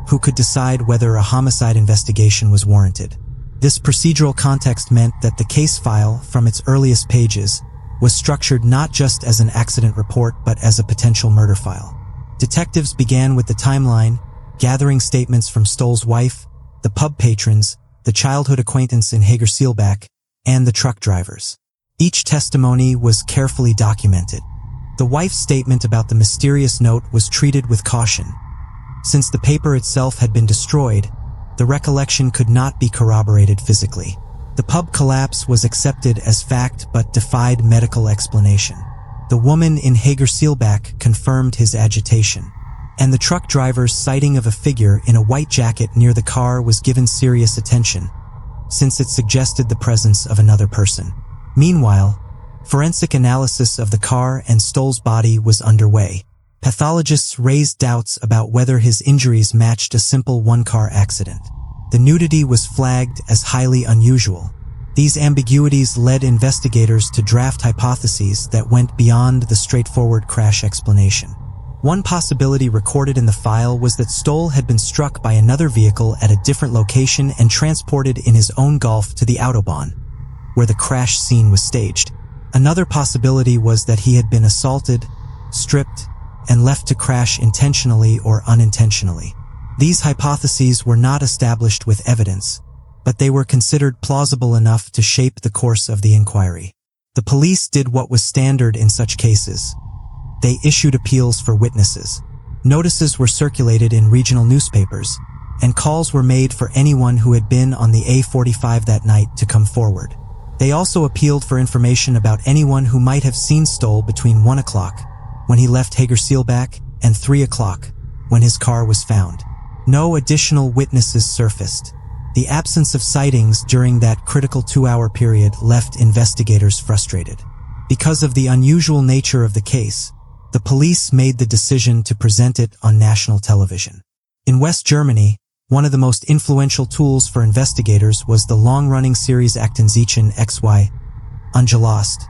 who could decide whether a homicide investigation was warranted. This procedural context meant that the case file, from its earliest pages, was structured not just as an accident report but as a potential murder file. Detectives began with the timeline, gathering statements from Stoll's wife, the pub patrons, the childhood acquaintance in Hagerseelbach, and the truck drivers. Each testimony was carefully documented. The wife's statement about the mysterious note was treated with caution. Since the paper itself had been destroyed, the recollection could not be corroborated physically. The pub collapse was accepted as fact but defied medical explanation. The woman in Hagerseelbach confirmed his agitation, and the truck driver's sighting of a figure in a white jacket near the car was given serious attention, since it suggested the presence of another person. Meanwhile, forensic analysis of the car and Stoll's body was underway. Pathologists raised doubts about whether his injuries matched a simple one-car accident. The nudity was flagged as highly unusual. These ambiguities led investigators to draft hypotheses that went beyond the straightforward crash explanation. One possibility recorded in the file was that Stoll had been struck by another vehicle at a different location and transported in his own Golf to the Autobahn, where the crash scene was staged. Another possibility was that he had been assaulted, stripped, and left to crash intentionally or unintentionally. These hypotheses were not established with evidence, but they were considered plausible enough to shape the course of the inquiry. The police did what was standard in such cases. They issued appeals for witnesses. Notices were circulated in regional newspapers, and calls were made for anyone who had been on the A45 that night to come forward. They also appealed for information about anyone who might have seen Stoll between 1 o'clock, when he left Hagerseelbach, and 3 o'clock, when his car was found. No additional witnesses surfaced. The absence of sightings during that critical 2-hour period left investigators frustrated. Because of the unusual nature of the case, the police made the decision to present it on national television. In West Germany, one of the most influential tools for investigators was the long-running series Aktenzeichen XY, unsolved,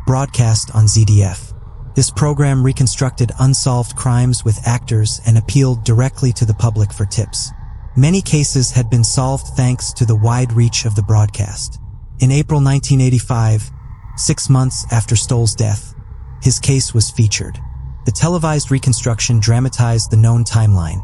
broadcast on ZDF. This program reconstructed unsolved crimes with actors and appealed directly to the public for tips. Many cases had been solved thanks to the wide reach of the broadcast. In April 1985, 6 months after Stoll's death, his case was featured. The televised reconstruction dramatized the known timeline.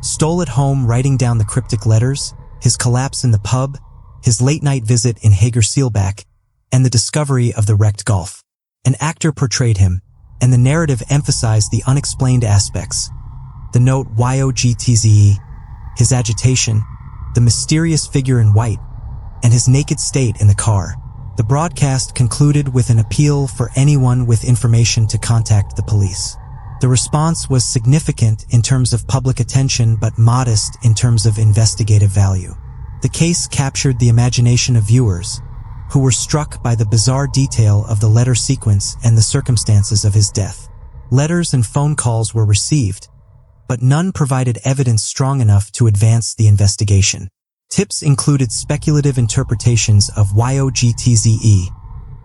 Stoll at home writing down the cryptic letters, his collapse in the pub, his late-night visit in Hagerseelbach, and the discovery of the wrecked Golf. An actor portrayed him, and the narrative emphasized the unexplained aspects. The note YOGTZE, his agitation, the mysterious figure in white, and his naked state in the car. The broadcast concluded with an appeal for anyone with information to contact the police. The response was significant in terms of public attention but modest in terms of investigative value. The case captured the imagination of viewers, who were struck by the bizarre detail of the letter sequence and the circumstances of his death. Letters and phone calls were received, but none provided evidence strong enough to advance the investigation. Tips included speculative interpretations of YOGTZE,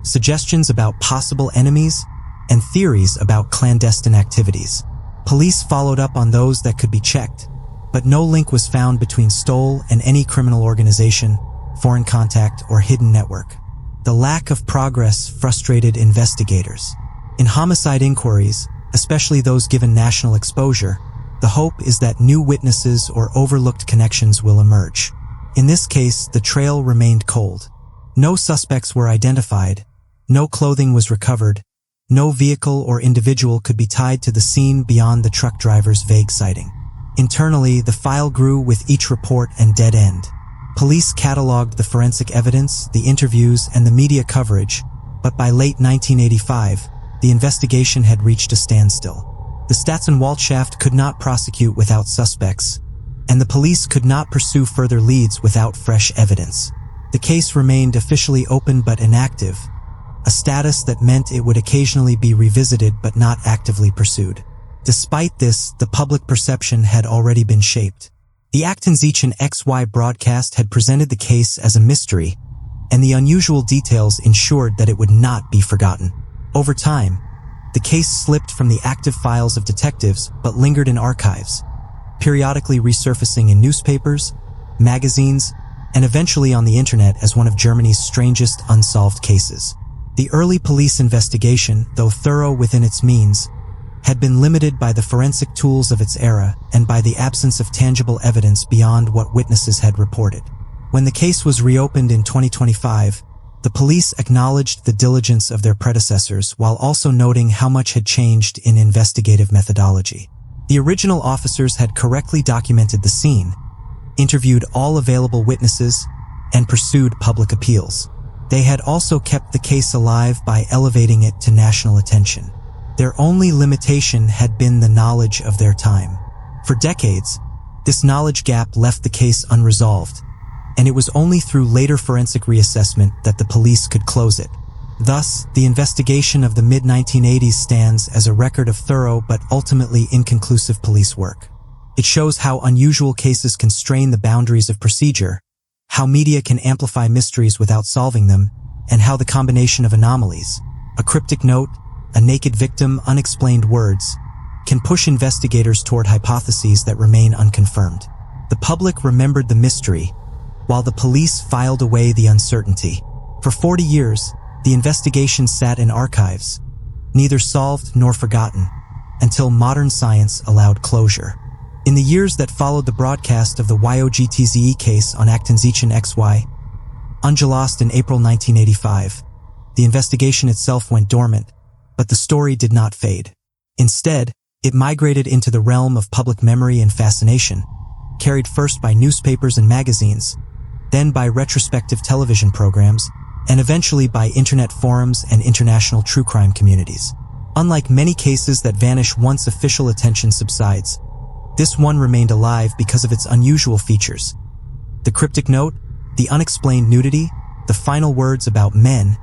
suggestions about possible enemies, and theories about clandestine activities. Police followed up on those that could be checked, but no link was found between Stoll and any criminal organization, foreign contact, or hidden network. The lack of progress frustrated investigators. In homicide inquiries, especially those given national exposure, The hope is that new witnesses or overlooked connections will emerge. In this case, the trail remained cold. No suspects were identified, no clothing was recovered, no vehicle or individual could be tied to the scene beyond the truck driver's vague sighting. Internally, the file grew with each report and dead end. Police cataloged the forensic evidence, the interviews, and the media coverage, but by late 1985, the investigation had reached a standstill. The Staatsanwaltschaft could not prosecute without suspects, and the police could not pursue further leads without fresh evidence. The case remained officially open but inactive, a status that meant it would occasionally be revisited but not actively pursued. Despite this, the public perception had already been shaped. The Aktenzichen XY broadcast had presented the case as a mystery, and the unusual details ensured that it would not be forgotten. Over time, the case slipped from the active files of detectives but lingered in archives, periodically resurfacing in newspapers, magazines, and eventually on the internet as one of Germany's strangest unsolved cases. The early police investigation, though thorough within its means, had been limited by the forensic tools of its era and by the absence of tangible evidence beyond what witnesses had reported. When the case was reopened in 2025, the police acknowledged the diligence of their predecessors while also noting how much had changed in investigative methodology. The original officers had correctly documented the scene, interviewed all available witnesses, and pursued public appeals. They had also kept the case alive by elevating it to national attention. Their only limitation had been the knowledge of their time. For decades, this knowledge gap left the case unresolved, and it was only through later forensic reassessment that the police could close it. Thus, the investigation of the mid-1980s stands as a record of thorough but ultimately inconclusive police work. It shows how unusual cases can strain the boundaries of procedure, how media can amplify mysteries without solving them, and how the combination of anomalies, a cryptic note, a naked victim, unexplained words, can push investigators toward hypotheses that remain unconfirmed. The public remembered the mystery, while the police filed away the uncertainty. For 40 years, the investigation sat in archives, neither solved nor forgotten, until modern science allowed closure. In the years that followed the broadcast of the YOGTZE case on Aktenzichen XY, unsolved in April 1985, the investigation itself went dormant, but the story did not fade. Instead, it migrated into the realm of public memory and fascination, carried first by newspapers and magazines, then by retrospective television programs, and eventually by internet forums and international true crime communities. Unlike many cases that vanish once official attention subsides, this one remained alive because of its unusual features. The cryptic note, the unexplained nudity, the final words about men,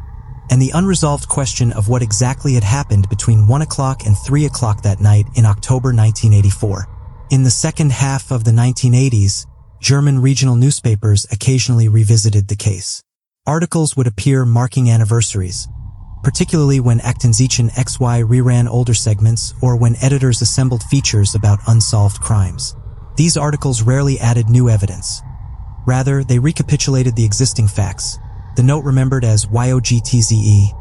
and the unresolved question of what exactly had happened between 1 o'clock and 3 o'clock that night in October 1984. In the second half of the 1980s, German regional newspapers occasionally revisited the case. Articles would appear marking anniversaries, particularly when Aktenzichen XY reran older segments or when editors assembled features about unsolved crimes. These articles rarely added new evidence. Rather, they recapitulated the existing facts. The note remembered as YOGTZE,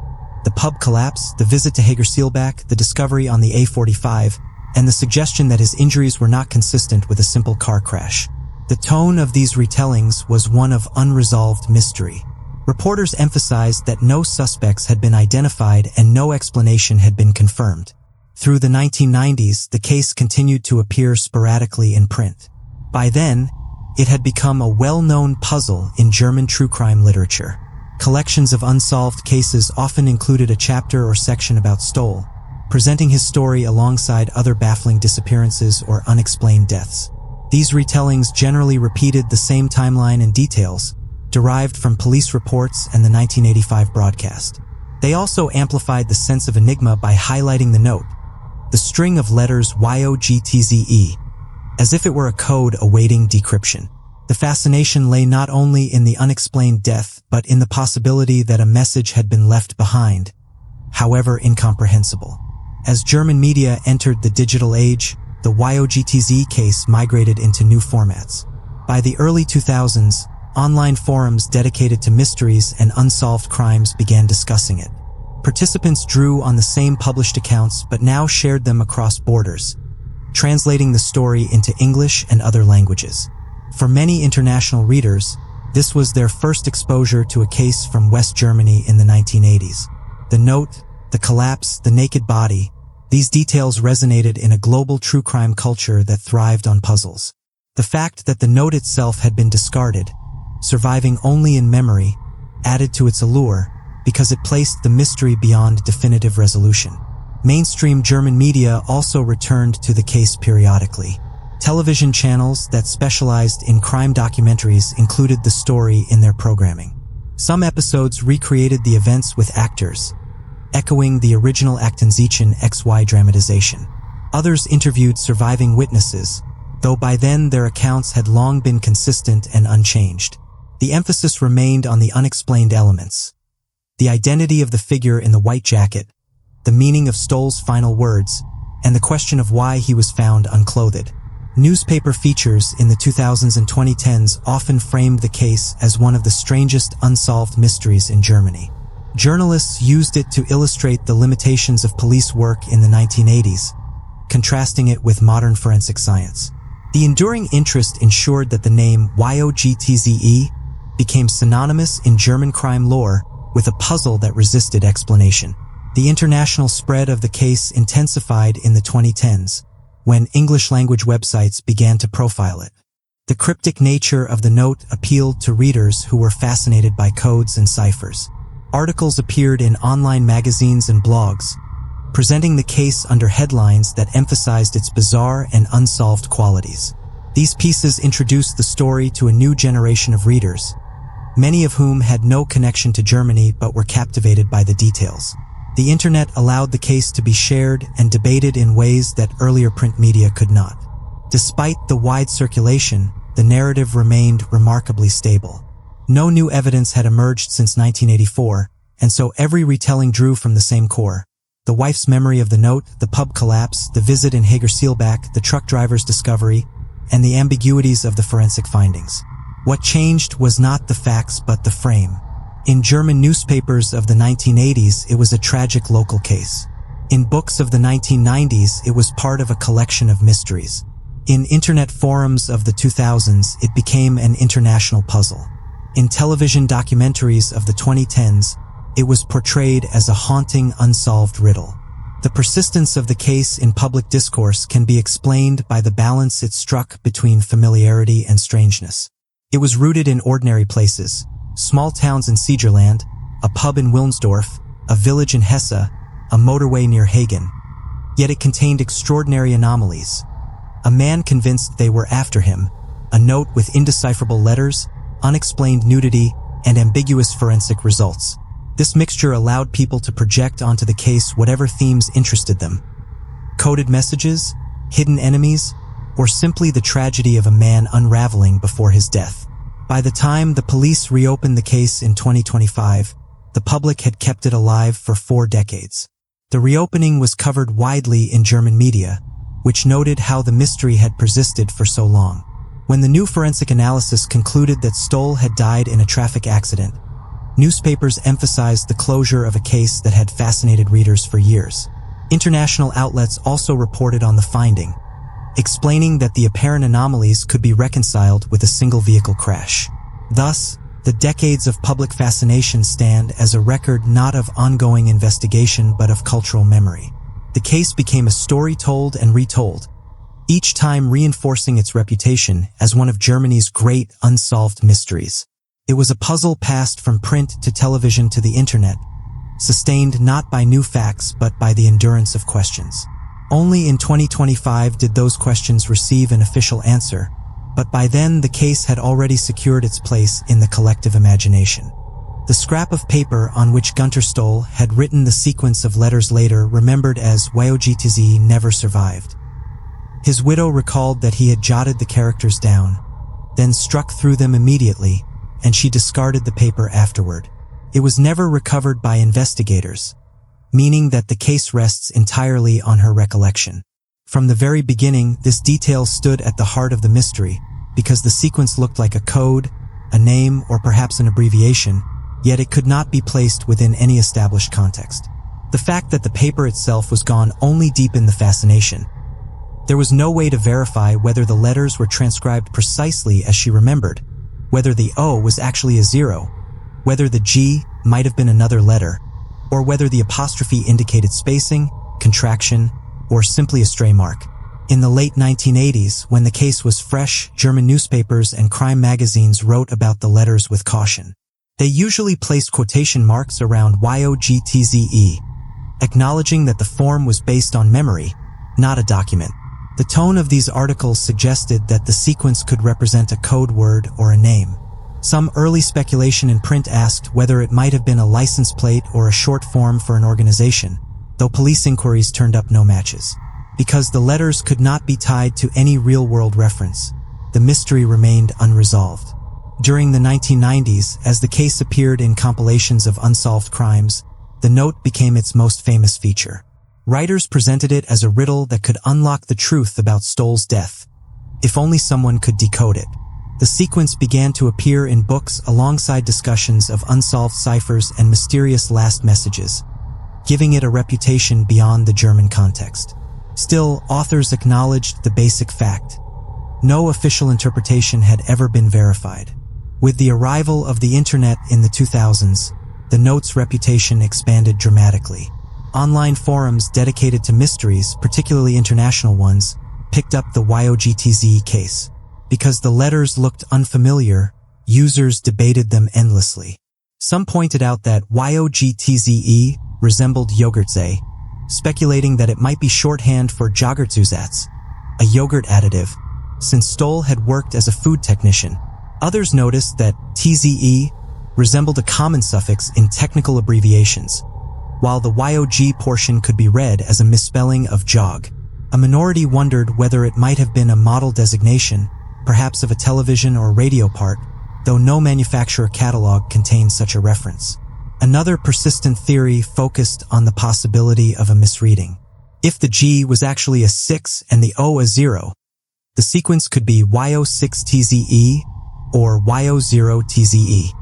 the pub collapse, the visit to Hager Seelbach, the discovery on the A45, and the suggestion that his injuries were not consistent with a simple car crash. The tone of these retellings was one of unresolved mystery. Reporters emphasized that no suspects had been identified and no explanation had been confirmed. Through the 1990s, the case continued to appear sporadically in print. By then, it had become a well-known puzzle in German true crime literature. Collections of unsolved cases often included a chapter or section about Stoll, presenting his story alongside other baffling disappearances or unexplained deaths. These retellings generally repeated the same timeline and details, derived from police reports and the 1985 broadcast. They also amplified the sense of enigma by highlighting the note, the string of letters YOGTZE, as if it were a code awaiting decryption. The fascination lay not only in the unexplained death, but in the possibility that a message had been left behind, however incomprehensible. As German media entered the digital age, the YOGTZE case migrated into new formats. By the early 2000s, online forums dedicated to mysteries and unsolved crimes began discussing it. Participants drew on the same published accounts but now shared them across borders, translating the story into English and other languages. For many international readers, this was their first exposure to a case from West Germany in the 1980s. The note, the collapse, the naked body, these details resonated in a global true crime culture that thrived on puzzles. The fact that the note itself had been discarded, surviving only in memory, added to its allure because it placed the mystery beyond definitive resolution. Mainstream German media also returned to the case periodically. Television channels that specialized in crime documentaries included the story in their programming. Some episodes recreated the events with actors, echoing the original Aktenzichen XY dramatization. Others interviewed surviving witnesses, though by then their accounts had long been consistent and unchanged. The emphasis remained on the unexplained elements. The identity of the figure in the white jacket, the meaning of Stoll's final words, and the question of why he was found unclothed. Newspaper features in the 2000s and 2010s often framed the case as one of the strangest unsolved mysteries in Germany. Journalists used it to illustrate the limitations of police work in the 1980s, contrasting it with modern forensic science. The enduring interest ensured that the name YOGTZE became synonymous in German crime lore with a puzzle that resisted explanation. The international spread of the case intensified in the 2010s, when English-language websites began to profile it. The cryptic nature of the note appealed to readers who were fascinated by codes and ciphers. Articles appeared in online magazines and blogs, presenting the case under headlines that emphasized its bizarre and unsolved qualities. These pieces introduced the story to a new generation of readers, many of whom had no connection to Germany but were captivated by the details. The internet allowed the case to be shared and debated in ways that earlier print media could not. Despite the wide circulation, the narrative remained remarkably stable. No new evidence had emerged since 1984, and so every retelling drew from the same core. The wife's memory of the note, the pub collapse, the visit in Hager-Seelbach, the truck driver's discovery, and the ambiguities of the forensic findings. What changed was not the facts but the frame. In German newspapers of the 1980s, it was a tragic local case. In books of the 1990s, it was part of a collection of mysteries. In internet forums of the 2000s, it became an international puzzle. In television documentaries of the 2010s, it was portrayed as a haunting, unsolved riddle. The persistence of the case in public discourse can be explained by the balance it struck between familiarity and strangeness. It was rooted in ordinary places, small towns in Siegerland, a pub in Wilnsdorf, a village in Hesse, a motorway near Hagen. Yet it contained extraordinary anomalies. A man convinced they were after him, a note with indecipherable letters, unexplained nudity, and ambiguous forensic results. This mixture allowed people to project onto the case whatever themes interested them. Coded messages, hidden enemies, or simply the tragedy of a man unraveling before his death. By the time the police reopened the case in 2025, the public had kept it alive for 4 decades. The reopening was covered widely in German media, which noted how the mystery had persisted for so long. When the new forensic analysis concluded that Stoll had died in a traffic accident, newspapers emphasized the closure of a case that had fascinated readers for years. International outlets also reported on the finding, explaining that the apparent anomalies could be reconciled with a single vehicle crash. Thus, the decades of public fascination stand as a record not of ongoing investigation but of cultural memory. The case became a story told and retold, each time reinforcing its reputation as one of Germany's great unsolved mysteries. It was a puzzle passed from print to television to the internet, sustained not by new facts but by the endurance of questions. Only in 2025 did those questions receive an official answer, but by then the case had already secured its place in the collective imagination. The scrap of paper on which Günter Stoll had written the sequence of letters later remembered as YOGTZE never survived. His widow recalled that he had jotted the characters down, then struck through them immediately, and she discarded the paper afterward. It was never recovered by investigators, meaning that the case rests entirely on her recollection. From the very beginning, this detail stood at the heart of the mystery, because the sequence looked like a code, a name, or perhaps an abbreviation, yet it could not be placed within any established context. The fact that the paper itself was gone only deepened the fascination. There was no way to verify whether the letters were transcribed precisely as she remembered, whether the O was actually a zero, whether the G might have been another letter, or whether the apostrophe indicated spacing, contraction, or simply a stray mark. In the late 1980s, when the case was fresh, German newspapers and crime magazines wrote about the letters with caution. They usually placed quotation marks around YOGTZE, acknowledging that the form was based on memory, not a document. The tone of these articles suggested that the sequence could represent a code word or a name. Some early speculation in print asked whether it might have been a license plate or a short form for an organization, though police inquiries turned up no matches. Because the letters could not be tied to any real-world reference, the mystery remained unresolved. During the 1990s, as the case appeared in compilations of unsolved crimes, the note became its most famous feature. Writers presented it as a riddle that could unlock the truth about Stoll's death, if only someone could decode it. The sequence began to appear in books alongside discussions of unsolved ciphers and mysterious last messages, giving it a reputation beyond the German context. Still, authors acknowledged the basic fact. No official interpretation had ever been verified. With the arrival of the internet in the 2000s, the note's reputation expanded dramatically. Online forums dedicated to mysteries, particularly international ones, picked up the YOGTZE case. Because the letters looked unfamiliar, users debated them endlessly. Some pointed out that YOGTZE resembled YOGTZE, speculating that it might be shorthand for YOGTZE, a yogurt additive, since Stoll had worked as a food technician. Others noticed that TZE resembled a common suffix in technical abbreviations, while the YOG portion could be read as a misspelling of jog. A minority wondered whether it might have been a model designation, perhaps of a television or radio part, though no manufacturer catalog contained such a reference. Another persistent theory focused on the possibility of a misreading. If the G was actually a 6 and the O a 0, the sequence could be YO6TZE or YO0TZE.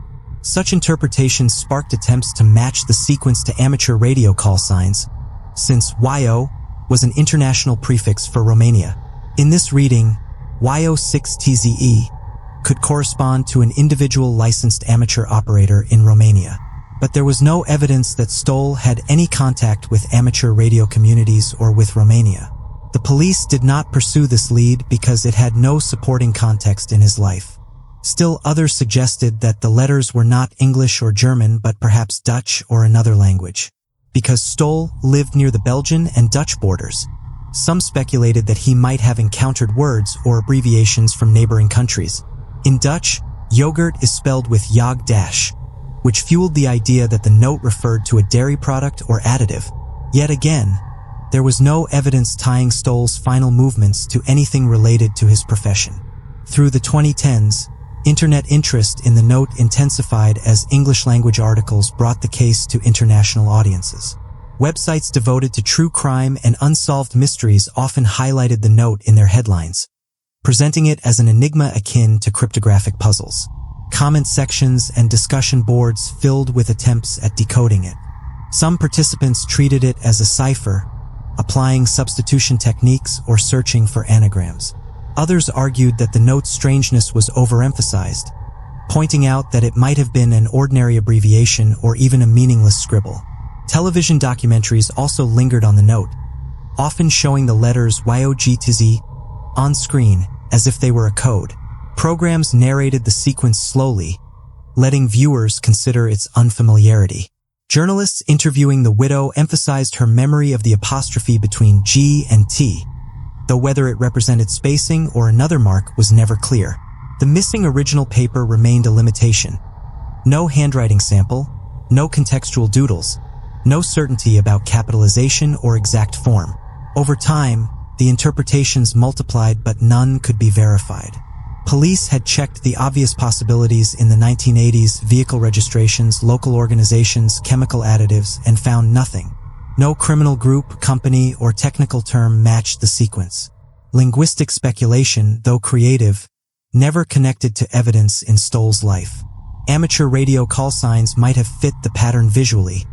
Such interpretations sparked attempts to match the sequence to amateur radio call signs, since YO was an international prefix for Romania. In this reading, YO6TZE could correspond to an individual licensed amateur operator in Romania. But there was no evidence that Stoll had any contact with amateur radio communities or with Romania. The police did not pursue this lead because it had no supporting context in his life. Still, others suggested that the letters were not English or German, but perhaps Dutch or another language. Because Stoll lived near the Belgian and Dutch borders, some speculated that he might have encountered words or abbreviations from neighboring countries. In Dutch, yogurt is spelled with YOGTZE, which fueled the idea that the note referred to a dairy product or additive. Yet again, there was no evidence tying Stoll's final movements to anything related to his profession. Through the 2010s, internet interest in the note intensified as English-language articles brought the case to international audiences. Websites devoted to true crime and unsolved mysteries often highlighted the note in their headlines, presenting it as an enigma akin to cryptographic puzzles. Comment sections and discussion boards filled with attempts at decoding it. Some participants treated it as a cipher, applying substitution techniques or searching for anagrams. Others argued that the note's strangeness was overemphasized, pointing out that it might have been an ordinary abbreviation or even a meaningless scribble. Television documentaries also lingered on the note, often showing the letters YOGTZE on screen as if they were a code. Programs narrated the sequence slowly, letting viewers consider its unfamiliarity. Journalists interviewing the widow emphasized her memory of the apostrophe between G and T, though whether it represented spacing or another mark was never clear. The missing original paper remained a limitation. No handwriting sample, no contextual doodles, no certainty about capitalization or exact form. Over time, the interpretations multiplied, but none could be verified. Police had checked the obvious possibilities in the 1980s: vehicle registrations, local organizations, chemical additives, and found nothing. No criminal group, company, or technical term matched the sequence. Linguistic speculation, though creative, never connected to evidence in Stoll's life. Amateur radio call signs might have fit the pattern visually,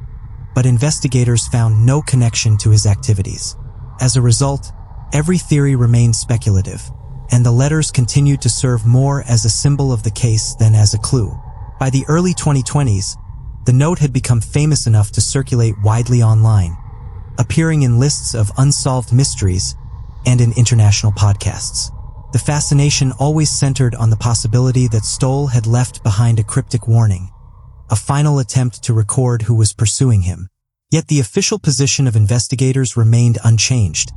but investigators found no connection to his activities. As a result, Every theory remained speculative, and the letters continued to serve more as a symbol of the case than as a clue. By the early 2020s, the note had become famous enough to circulate widely online, appearing in lists of unsolved mysteries and in international podcasts. The fascination always centered on the possibility that Stoll had left behind a cryptic warning, a final attempt to record who was pursuing him. Yet the official position of investigators remained unchanged.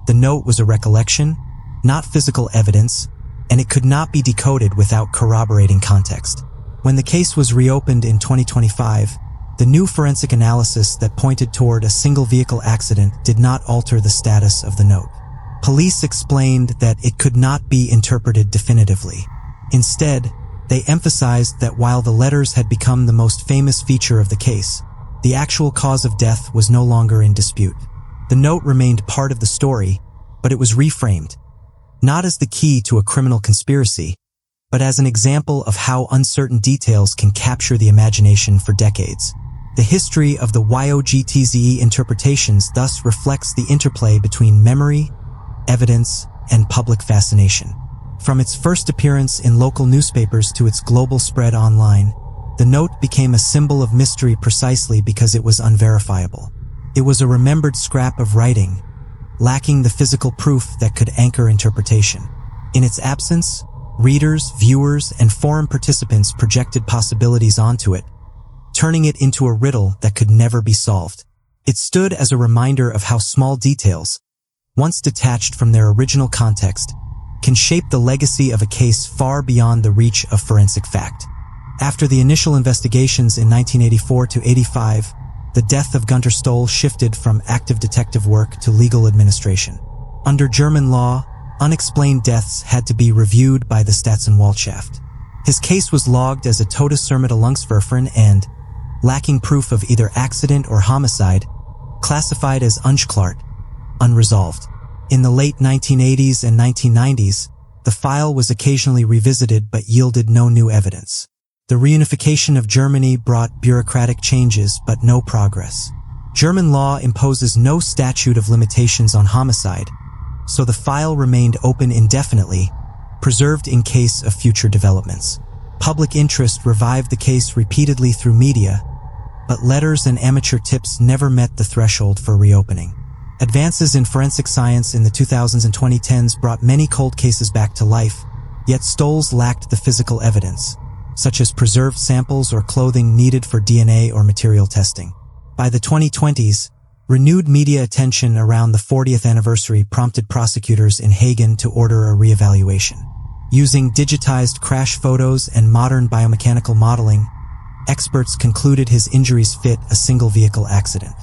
The note was a recollection, not physical evidence, and it could not be decoded without corroborating context. When the case was reopened in 2025, the new forensic analysis that pointed toward a single vehicle accident did not alter the status of the note. Police explained that it could not be interpreted definitively. Instead, they emphasized that while the letters had become the most famous feature of the case, the actual cause of death was no longer in dispute. The note remained part of the story, but it was reframed, not as the key to a criminal conspiracy, but as an example of how uncertain details can capture the imagination for decades. The history of the YOGTZE interpretations thus reflects the interplay between memory, evidence, and public fascination. From its first appearance in local newspapers to its global spread online, the note became a symbol of mystery precisely because it was unverifiable. It was a remembered scrap of writing, lacking the physical proof that could anchor interpretation. In its absence, readers, viewers, and forum participants projected possibilities onto it, turning it into a riddle that could never be solved. It stood as a reminder of how small details, once detached from their original context, can shape the legacy of a case far beyond the reach of forensic fact. After the initial investigations in 1984 to 85, the death of Günter Stoll shifted from active detective work to legal administration. Under German law, unexplained deaths had to be reviewed by the Staatsanwaltschaft. His case was logged as a Todesurteilungsverfahren and, lacking proof of either accident or homicide, classified as unklart, unresolved. In the late 1980s and 1990s, the file was occasionally revisited but yielded no new evidence. The reunification of Germany brought bureaucratic changes but no progress. German law imposes no statute of limitations on homicide, so the file remained open indefinitely, preserved in case of future developments. Public interest revived the case repeatedly through media, but letters and amateur tips never met the threshold for reopening. Advances in forensic science in the 2000s and 2010s brought many cold cases back to life, yet Stoll's lacked the physical evidence, such as preserved samples or clothing needed for DNA or material testing. By the 2020s, renewed media attention around the 40th anniversary prompted prosecutors in Hagen to order a reevaluation. Using digitized crash photos and modern biomechanical modeling, experts concluded his injuries fit a single-vehicle accident.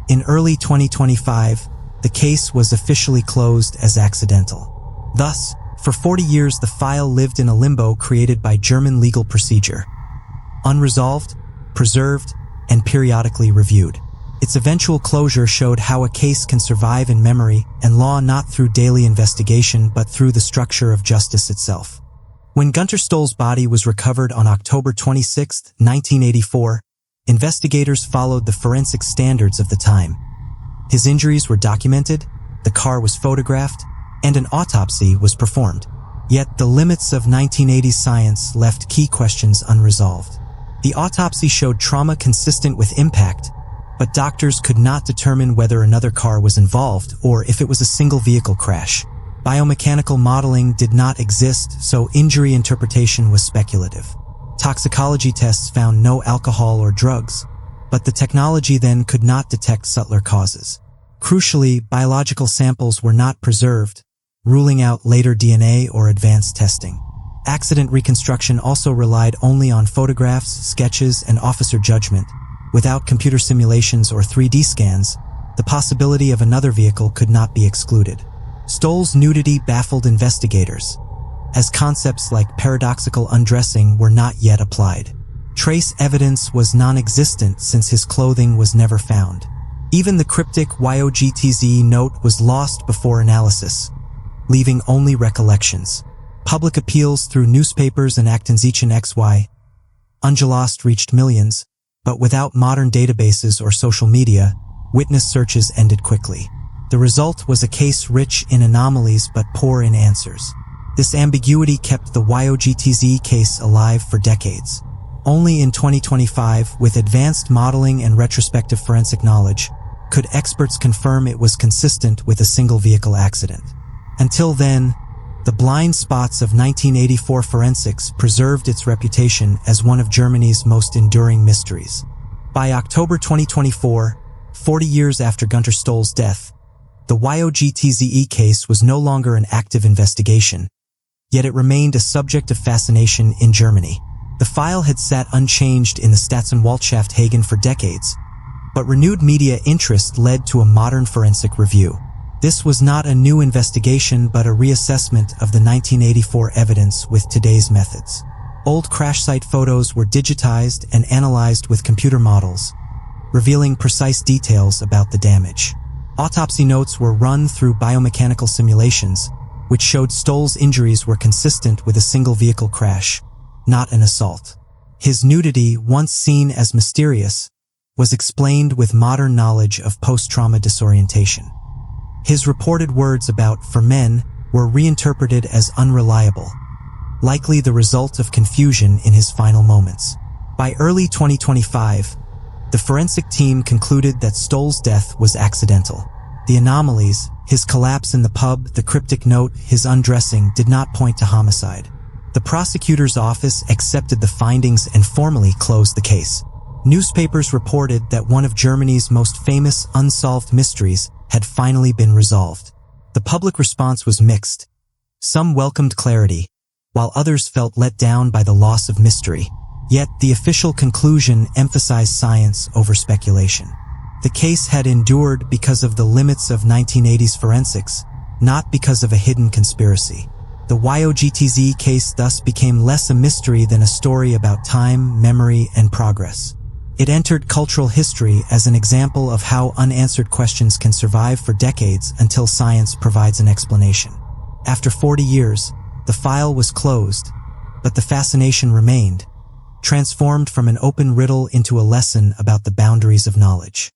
In early 2025, the case was officially closed as accidental. Thus, for 40 years the file lived in a limbo created by German legal procedure, unresolved, preserved, and periodically reviewed. Its eventual closure showed how a case can survive in memory and law not through daily investigation but through the structure of justice itself. When Günter Stoll's body was recovered on October 26, 1984, investigators followed the forensic standards of the time. His injuries were documented, the car was photographed, and an autopsy was performed. Yet the limits of 1980s science left key questions unresolved. The autopsy showed trauma consistent with impact, but doctors could not determine whether another car was involved or if it was a single vehicle crash. Biomechanical modeling did not exist, so injury interpretation was speculative. Toxicology tests found no alcohol or drugs, but the technology then could not detect subtler causes. Crucially, biological samples were not preserved, ruling out later DNA or advanced testing. Accident reconstruction also relied only on photographs, sketches, and officer judgment. Without computer simulations or 3D scans, the possibility of another vehicle could not be excluded. Stoll's nudity baffled investigators, as concepts like paradoxical undressing were not yet applied. Trace evidence was non-existent since his clothing was never found. Even the cryptic YOGTZE note was lost before analysis, leaving only recollections. Public appeals through newspapers and Aktensichen XY unsolved reached millions, but without modern databases or social media, witness searches ended quickly. The result was a case rich in anomalies but poor in answers. This ambiguity kept the YOGTZE case alive for decades. Only in 2025, with advanced modeling and retrospective forensic knowledge, could experts confirm it was consistent with a single vehicle accident. Until then, the blind spots of 1984 forensics preserved its reputation as one of Germany's most enduring mysteries. By October 2024, 40 years after Günter Stoll's death, the YOGTZE case was no longer an active investigation, yet it remained a subject of fascination in Germany. The file had sat unchanged in the Staatsanwaltschaft Hagen for decades, but renewed media interest led to a modern forensic review. This was not a new investigation but a reassessment of the 1984 evidence with today's methods. Old crash site photos were digitized and analyzed with computer models, revealing precise details about the damage. Autopsy notes were run through biomechanical simulations, which showed Stoll's injuries were consistent with a single vehicle crash, not an assault. His nudity, once seen as mysterious, was explained with modern knowledge of post-trauma disorientation. His reported words about "for men" were reinterpreted as unreliable, likely the result of confusion in his final moments. By early 2025, the forensic team concluded that Stoll's death was accidental. The anomalies, his collapse in the pub, the cryptic note, his undressing, did not point to homicide. The prosecutor's office accepted the findings and formally closed the case. Newspapers reported that one of Germany's most famous unsolved mysteries had finally been resolved. The public response was mixed. Some welcomed clarity, while others felt let down by the loss of mystery. Yet the official conclusion emphasized science over speculation. The case had endured because of the limits of 1980s forensics, not because of a hidden conspiracy. The YOGTZE case thus became less a mystery than a story about time, memory, and progress. It entered cultural history as an example of how unanswered questions can survive for decades until science provides an explanation. After 40 years, the file was closed, but the fascination remained, transformed from an open riddle into a lesson about the boundaries of knowledge.